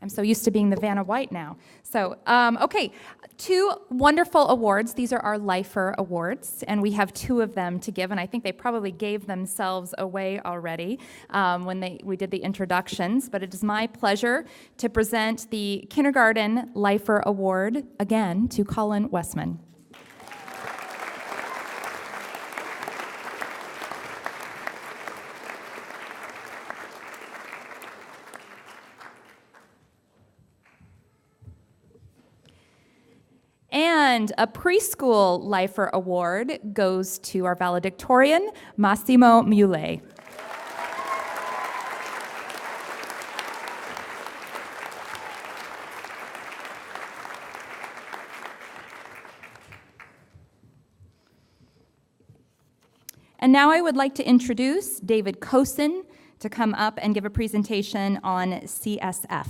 I'm so used to being the Vanna White now. So, okay, 2 wonderful awards. These are our Lifer Awards, and we have 2 of them to give, and I think they probably gave themselves away already when we did the introductions, but it is my pleasure to present the Kindergarten Lifer Award, again, to Colin Westman. And a preschool Lifer Award goes to our valedictorian, Massimo Muley. And now I would like to introduce David Cosin to come up and give a presentation on CSF.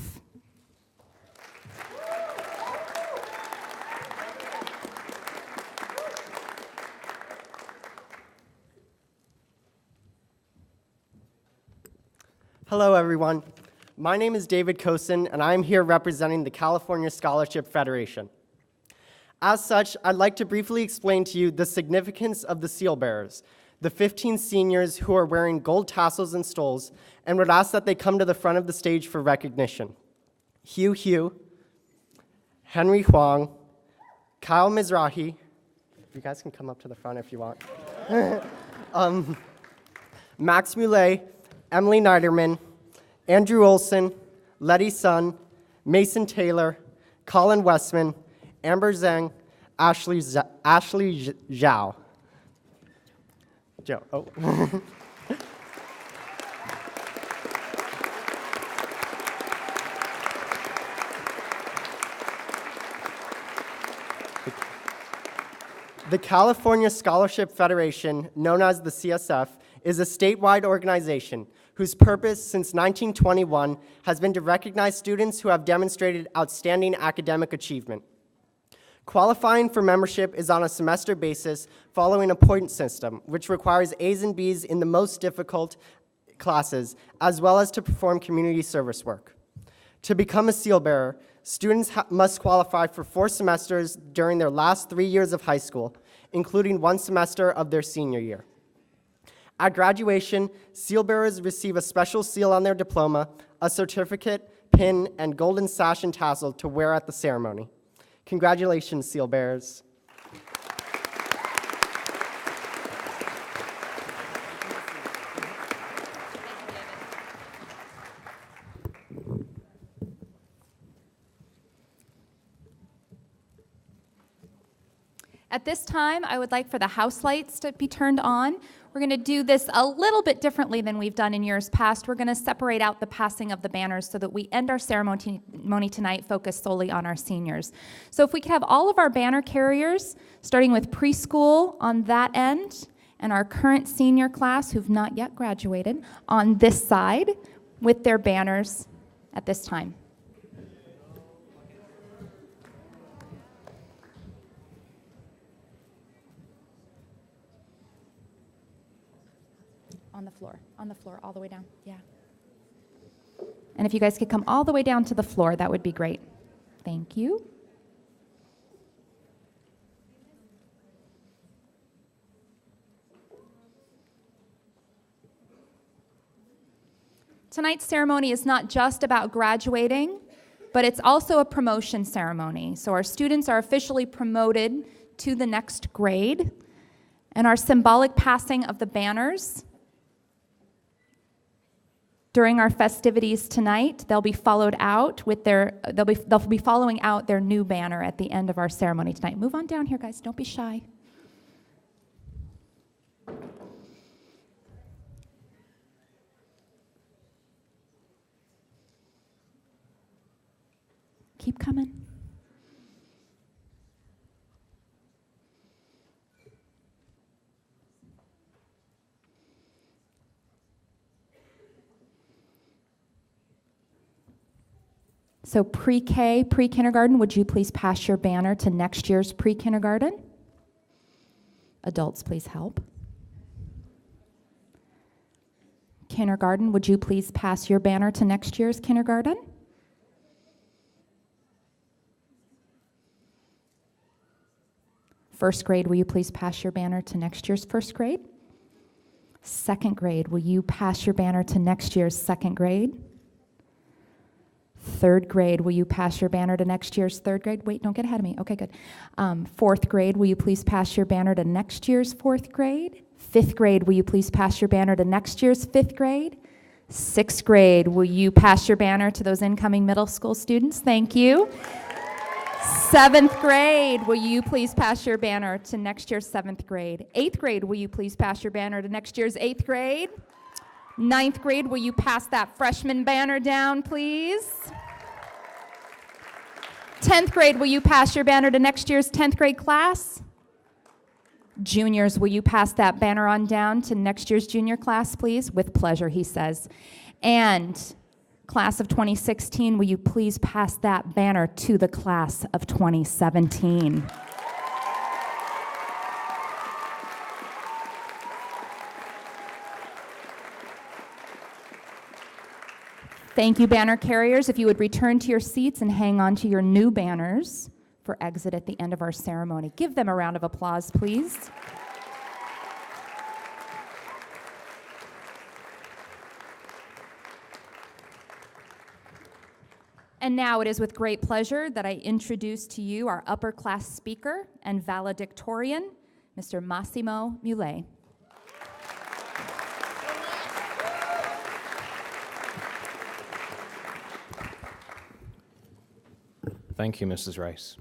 Hello, everyone. My name is David Kosin, and I am here representing the California Scholarship Federation. As such, I'd like to briefly explain to you the significance of the seal bearers, the 15 seniors who are wearing gold tassels and stoles, and would ask that they come to the front of the stage for recognition. Hugh, Henry Huang, Kyle Mizrahi, you guys can come up to the front if you want, Max Muley, Emily Niederman, Andrew Olson, Letty Sun, Mason Taylor, Colin Westman, Amber Zhang, Ashley Zhao. Joe, oh. The California Scholarship Federation, known as the CSF, is a statewide organization whose purpose since 1921 has been to recognize students who have demonstrated outstanding academic achievement. Qualifying for membership is on a semester basis following a point system, which requires A's and B's in the most difficult classes, as well as to perform community service work. To become a seal bearer, students must qualify for 4 semesters during their last 3 years of high school, including 1 semester of their senior year. At graduation, seal bearers receive a special seal on their diploma, a certificate, pin, and golden sash and tassel to wear at the ceremony. Congratulations, seal bearers. At this time, I would like for the house lights to be turned on. We're going to do this a little bit differently than we've done in years past. We're going to separate out the passing of the banners so that we end our ceremony tonight focused solely on our seniors. So if we could have all of our banner carriers, starting with preschool on that end, and our current senior class who've not yet graduated on this side with their banners at this time. On the floor, all the way down, yeah. And if you guys could come all the way down to the floor, that would be great. Thank you. Tonight's ceremony is not just about graduating, but it's also a promotion ceremony. So our students are officially promoted to the next grade, and our symbolic passing of the banners during our festivities tonight, they'll be followed out with they'll be following out their new banner at the end of our ceremony tonight. Move on down here, guys. Don't be shy. Keep coming. So pre-K, pre-kindergarten, would you please pass your banner to next year's pre-kindergarten? Adults, please help. Kindergarten, would you please pass your banner to next year's kindergarten? First grade, will you please pass your banner to next year's first grade? Second grade, will you pass your banner to next year's second grade? Third grade, will you pass your banner to next year's third grade? Wait, don't get ahead of me. Okay, good. Fourth grade, will you please pass your banner to next year's fourth grade? Fifth grade, will you please pass your banner to next year's fifth grade? Sixth grade, will you pass your banner to those incoming middle school students? Thank you. Seventh grade, will you please pass your banner to next year's seventh grade? Eighth grade, will you please pass your banner to next year's eighth grade? Ninth grade, will you pass that freshman banner down, please? 10th grade, will you pass your banner to next year's 10th grade class? Juniors, will you pass that banner on down to next year's junior class, please? With pleasure, he says. And class of 2016, will you please pass that banner to the class of 2017? Thank you, banner carriers. If you would return to your seats and hang on to your new banners for exit at the end of our ceremony. Give them a round of applause, please. And now it is with great pleasure that I introduce to you our upper class speaker and valedictorian, Mr. Massimo Muley. Thank you, Mrs. Rice.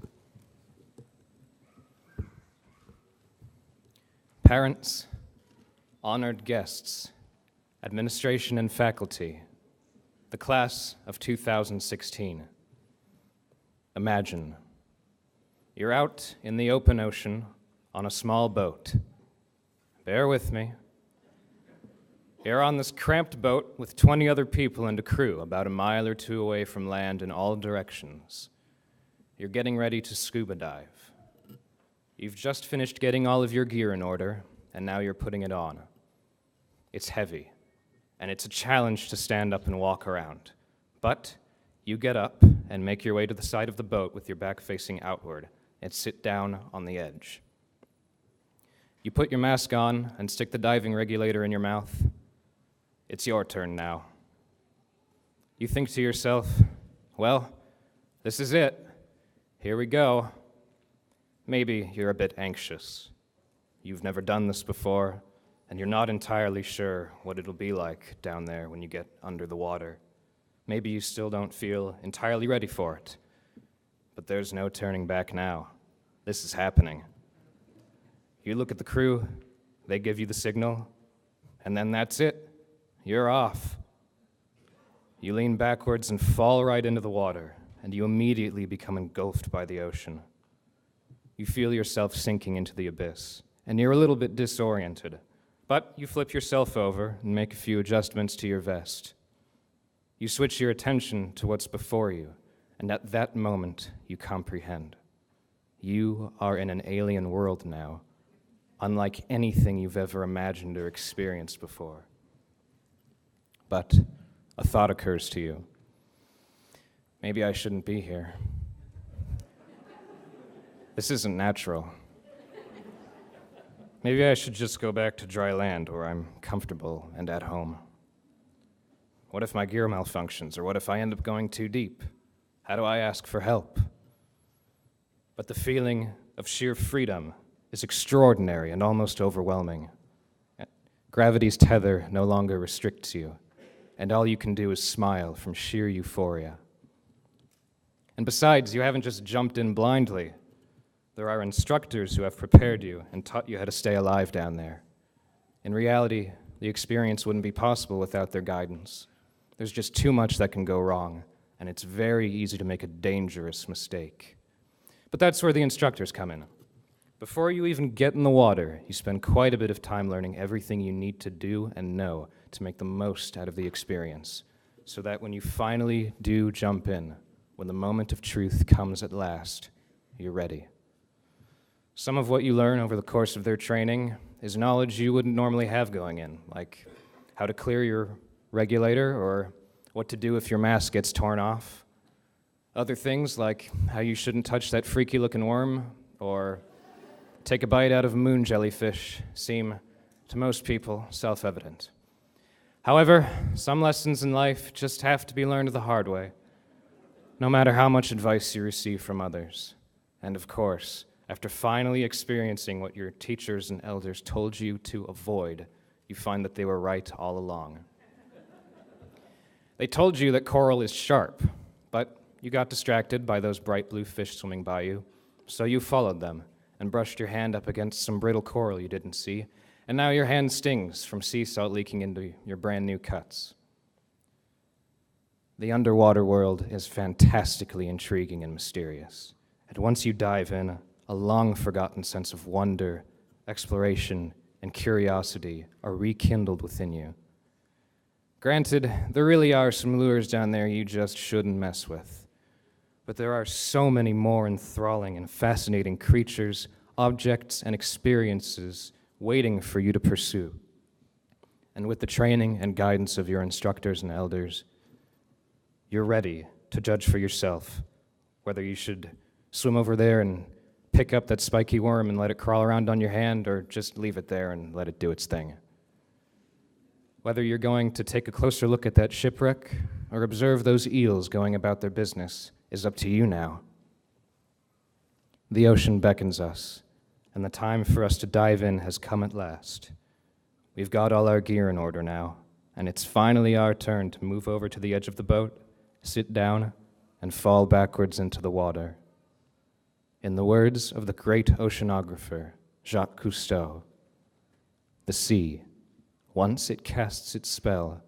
Parents, honored guests, administration and faculty, the class of 2016. Imagine you're out in the open ocean on a small boat. Bear with me. You're on this cramped boat with 20 other people and a crew about a mile or two away from land in all directions. You're getting ready to scuba dive. You've just finished getting all of your gear in order, and now you're putting it on. It's heavy, and it's a challenge to stand up and walk around. But you get up and make your way to the side of the boat with your back facing outward and sit down on the edge. You put your mask on and stick the diving regulator in your mouth. It's your turn now. You think to yourself, well, this is it. Here we go. Maybe you're a bit anxious. You've never done this before, and you're not entirely sure what it'll be like down there when you get under the water. Maybe you still don't feel entirely ready for it. But there's no turning back now. This is happening. You look at the crew, they give you the signal, and then that's it. You're off. You lean backwards and fall right into the water, and you immediately become engulfed by the ocean. You feel yourself sinking into the abyss, and you're a little bit disoriented, but you flip yourself over and make a few adjustments to your vest. You switch your attention to what's before you, and at that moment, you comprehend. You are in an alien world now, unlike anything you've ever imagined or experienced before. But a thought occurs to you. Maybe I shouldn't be here. This isn't natural. Maybe I should just go back to dry land where I'm comfortable and at home. What if my gear malfunctions, or what if I end up going too deep? How do I ask for help? But the feeling of sheer freedom is extraordinary and almost overwhelming. Gravity's tether no longer restricts you, and all you can do is smile from sheer euphoria. And besides, you haven't just jumped in blindly. There are instructors who have prepared you and taught you how to stay alive down there. In reality, the experience wouldn't be possible without their guidance. There's just too much that can go wrong, and it's very easy to make a dangerous mistake. But that's where the instructors come in. Before you even get in the water, you spend quite a bit of time learning everything you need to do and know to make the most out of the experience, so that when you finally do jump in, when the moment of truth comes at last, you're ready. Some of what you learn over the course of their training is knowledge you wouldn't normally have going in, like how to clear your regulator or what to do if your mask gets torn off. Other things like how you shouldn't touch that freaky-looking worm or take a bite out of a moon jellyfish seem, to most people, self-evident. However, some lessons in life just have to be learned the hard way, no matter how much advice you receive from others. And of course, after finally experiencing what your teachers and elders told you to avoid, you find that they were right all along. They told you that coral is sharp, but you got distracted by those bright blue fish swimming by you, so you followed them and brushed your hand up against some brittle coral you didn't see, and now your hand stings from sea salt leaking into your brand new cuts. The underwater world is fantastically intriguing and mysterious, and once you dive in, a long-forgotten sense of wonder, exploration, and curiosity are rekindled within you. Granted, there really are some lures down there you just shouldn't mess with, but there are so many more enthralling and fascinating creatures, objects, and experiences waiting for you to pursue. And with the training and guidance of your instructors and elders, You're ready to judge for yourself whether you should swim over there and pick up that spiky worm and let it crawl around on your hand, or just leave it there and let it do its thing. Whether you're going to take a closer look at that shipwreck or observe those eels going about their business is up to you now. The ocean beckons us, and the time for us to dive in has come at last. We've got all our gear in order now, and it's finally our turn to move over to the edge of the boat, sit down, and fall backwards into the water. In the words of the great oceanographer, Jacques Cousteau, the sea, once it casts its spell,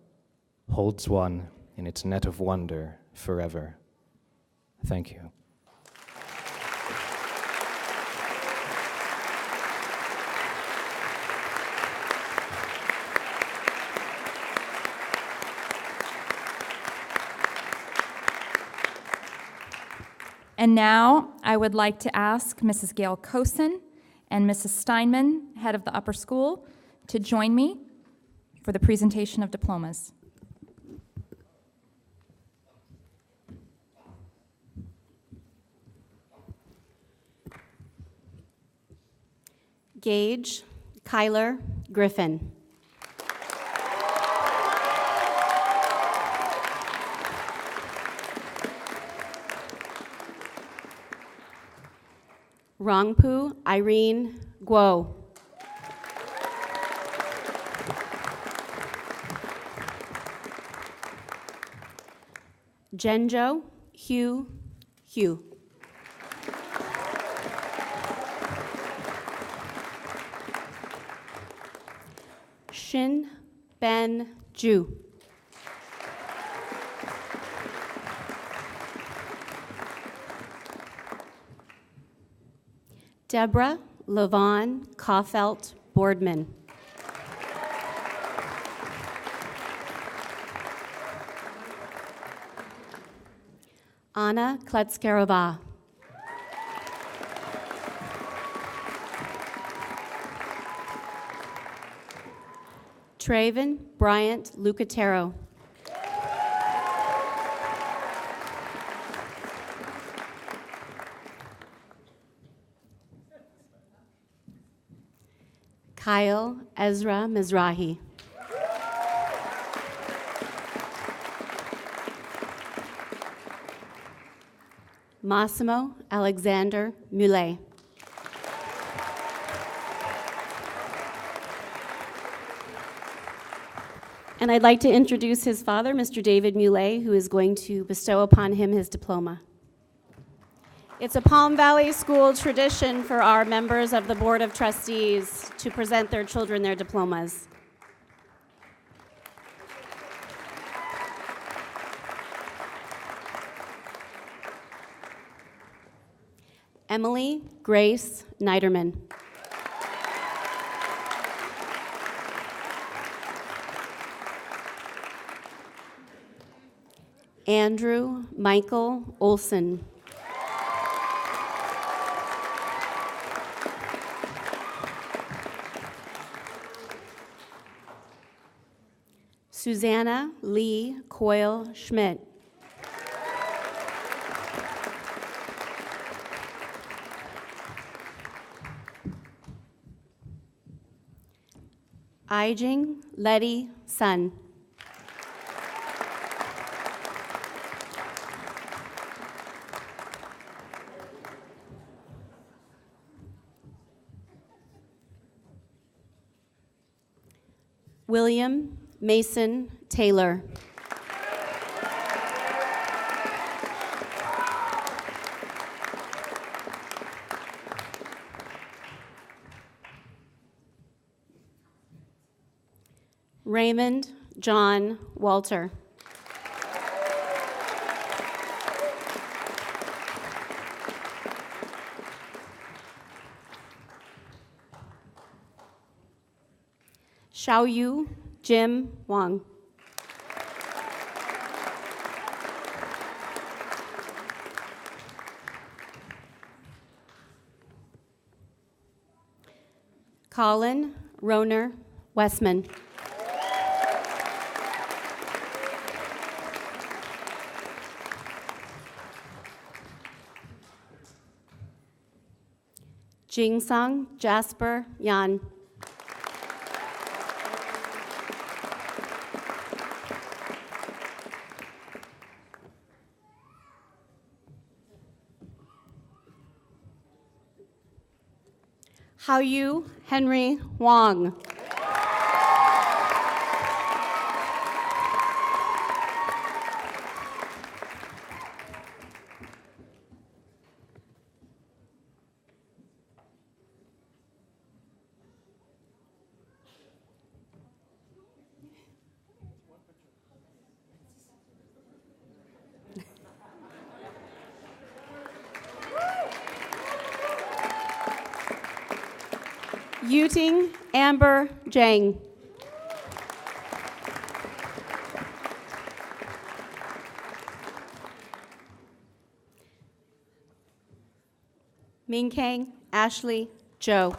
holds one in its net of wonder forever. Thank you. And now I would like to ask Mrs. Gail Kosen and Mrs. Steinman, head of the upper school, to join me for the presentation of diplomas. Gage Kyler Griffin. Rangpu Irene Guo. Genjo Hugh. Shin Ben Ju. Deborah Lavon Kaufelt Boardman. Anna Kletskarova. Traven Bryant Lucatero. Kyle Ezra Mizrahi. Massimo Alexander Muley. And I'd like to introduce his father, Mr. David Muley, who is going to bestow upon him his diploma. It's a Palm Valley School tradition for our members of the Board of Trustees to present their children their diplomas. Emily Grace Niederman. Andrew Michael Olson. Susanna Lee Coyle Schmidt. Ijing Letty Sun. William Mason Taylor. Raymond John Walter. Xiaoyu Jim Wang. Colin Roner Westman. Jingsang Jasper Yan. Haoyu Henry Wang. Yuting Amber Zhang. Mingkang Ashley Zhou.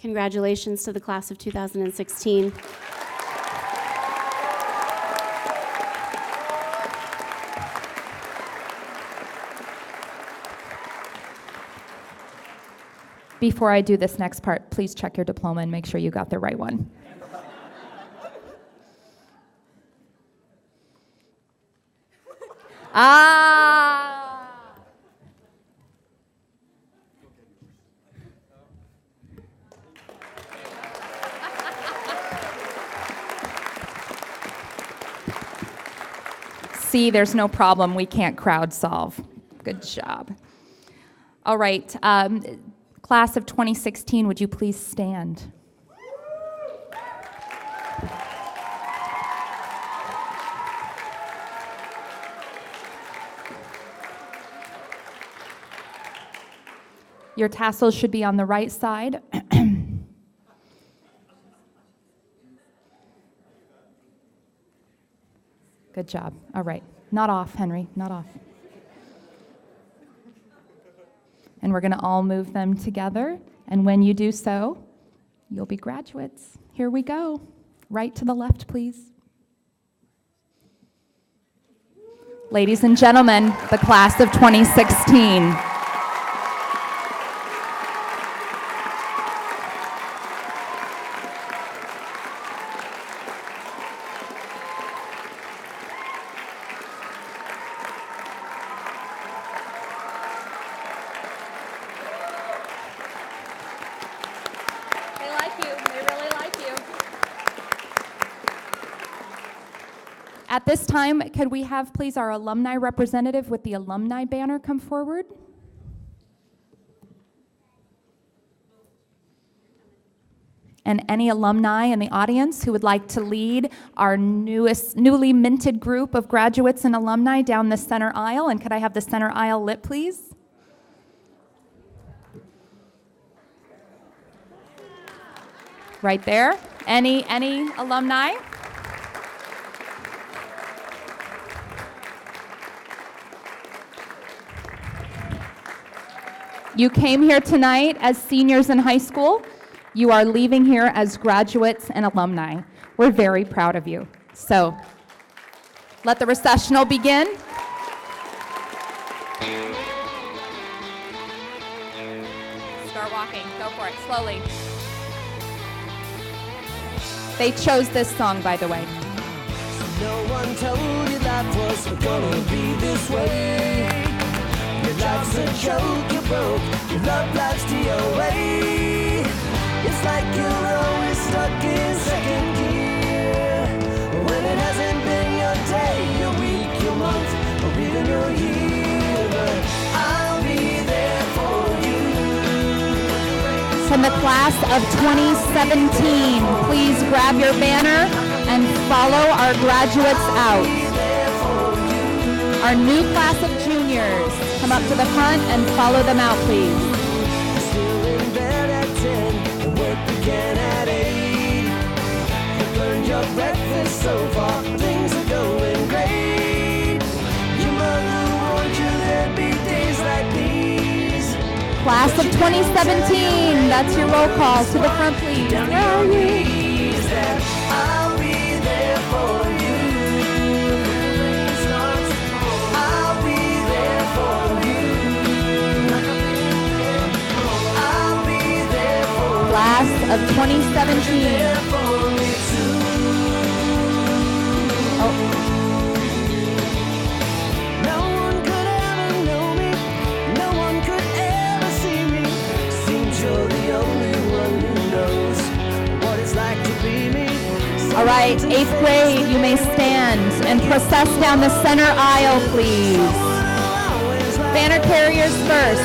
Congratulations to the class of 2016. Before I do this next part, please check your diploma and make sure you got the right one. See, there's no problem. We can't crowd solve. Good job. All right. Class of 2016, would you please stand? Your tassels should be on the right side. Good job. All right. Not off, Henry. Not off. And we're going to all move them together. And when you do so, you'll be graduates. Here we go. Right to the left, please. Ladies and gentlemen, the class of 2016. At this time, could we have, please, our alumni representative with the alumni banner come forward? And any alumni in the audience who would like to lead our newly minted group of graduates and alumni down the center aisle. And could I have the center aisle lit, please? Right there. Any alumni? You came here tonight as seniors in high school. You are leaving here as graduates and alumni. We're very proud of you. So, let the recessional begin. Start walking. Go for it, slowly. They chose this song, by the way. No one told you life was gonna be this way. Your life's a joke you broke, your love life's DOA. It's like you're always stuck in second gear, when it hasn't been your day, your week, your month, or even your year. But I'll be there for you. From the class of 2017, please grab your banner and follow our graduates out. Our new class of juniors, come up to the front and follow them out, please. Still in bed at 10, work began at 8. You burned your breakfast so far, things are going great. Your mother warned you there'd be days like these. Class of 2017, that's your roll call. To the front, please. Where are you? of 2017. No one could ever know me, no one could ever see me. Seems you're the only one who knows what it's like to be me. All right, 8th grade, you may stand and process down the center aisle, please. Banner carriers first.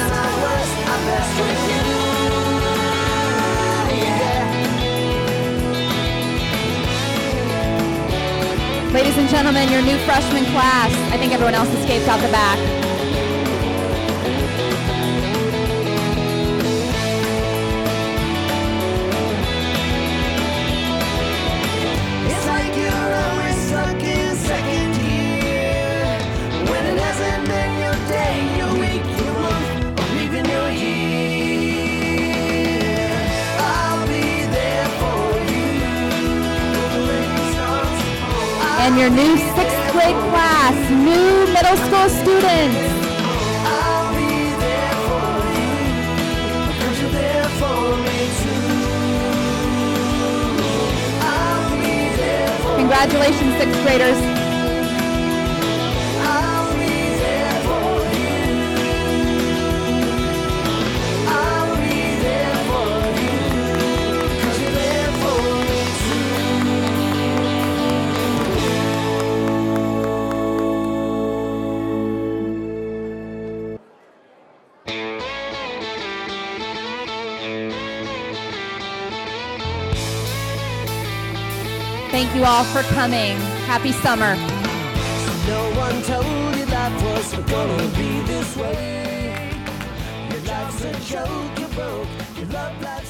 Ladies and gentlemen, your new freshman class. I think everyone else escaped out the back. It's like you're always stuck in second gear. When it hasn't been your day, your week, your month, or even your year. I'll be there for you. And your new 6th grade class, new middle school students. I'll be there for you, because you're there for me too. I'll be there for Congratulations, 6th graders. I'll be there for you. I'll be there for you, because you're there for me too. Thank you all for coming. Happy summer. No one told you life was gonna be this way. Your life's a joke, you broke. Your love life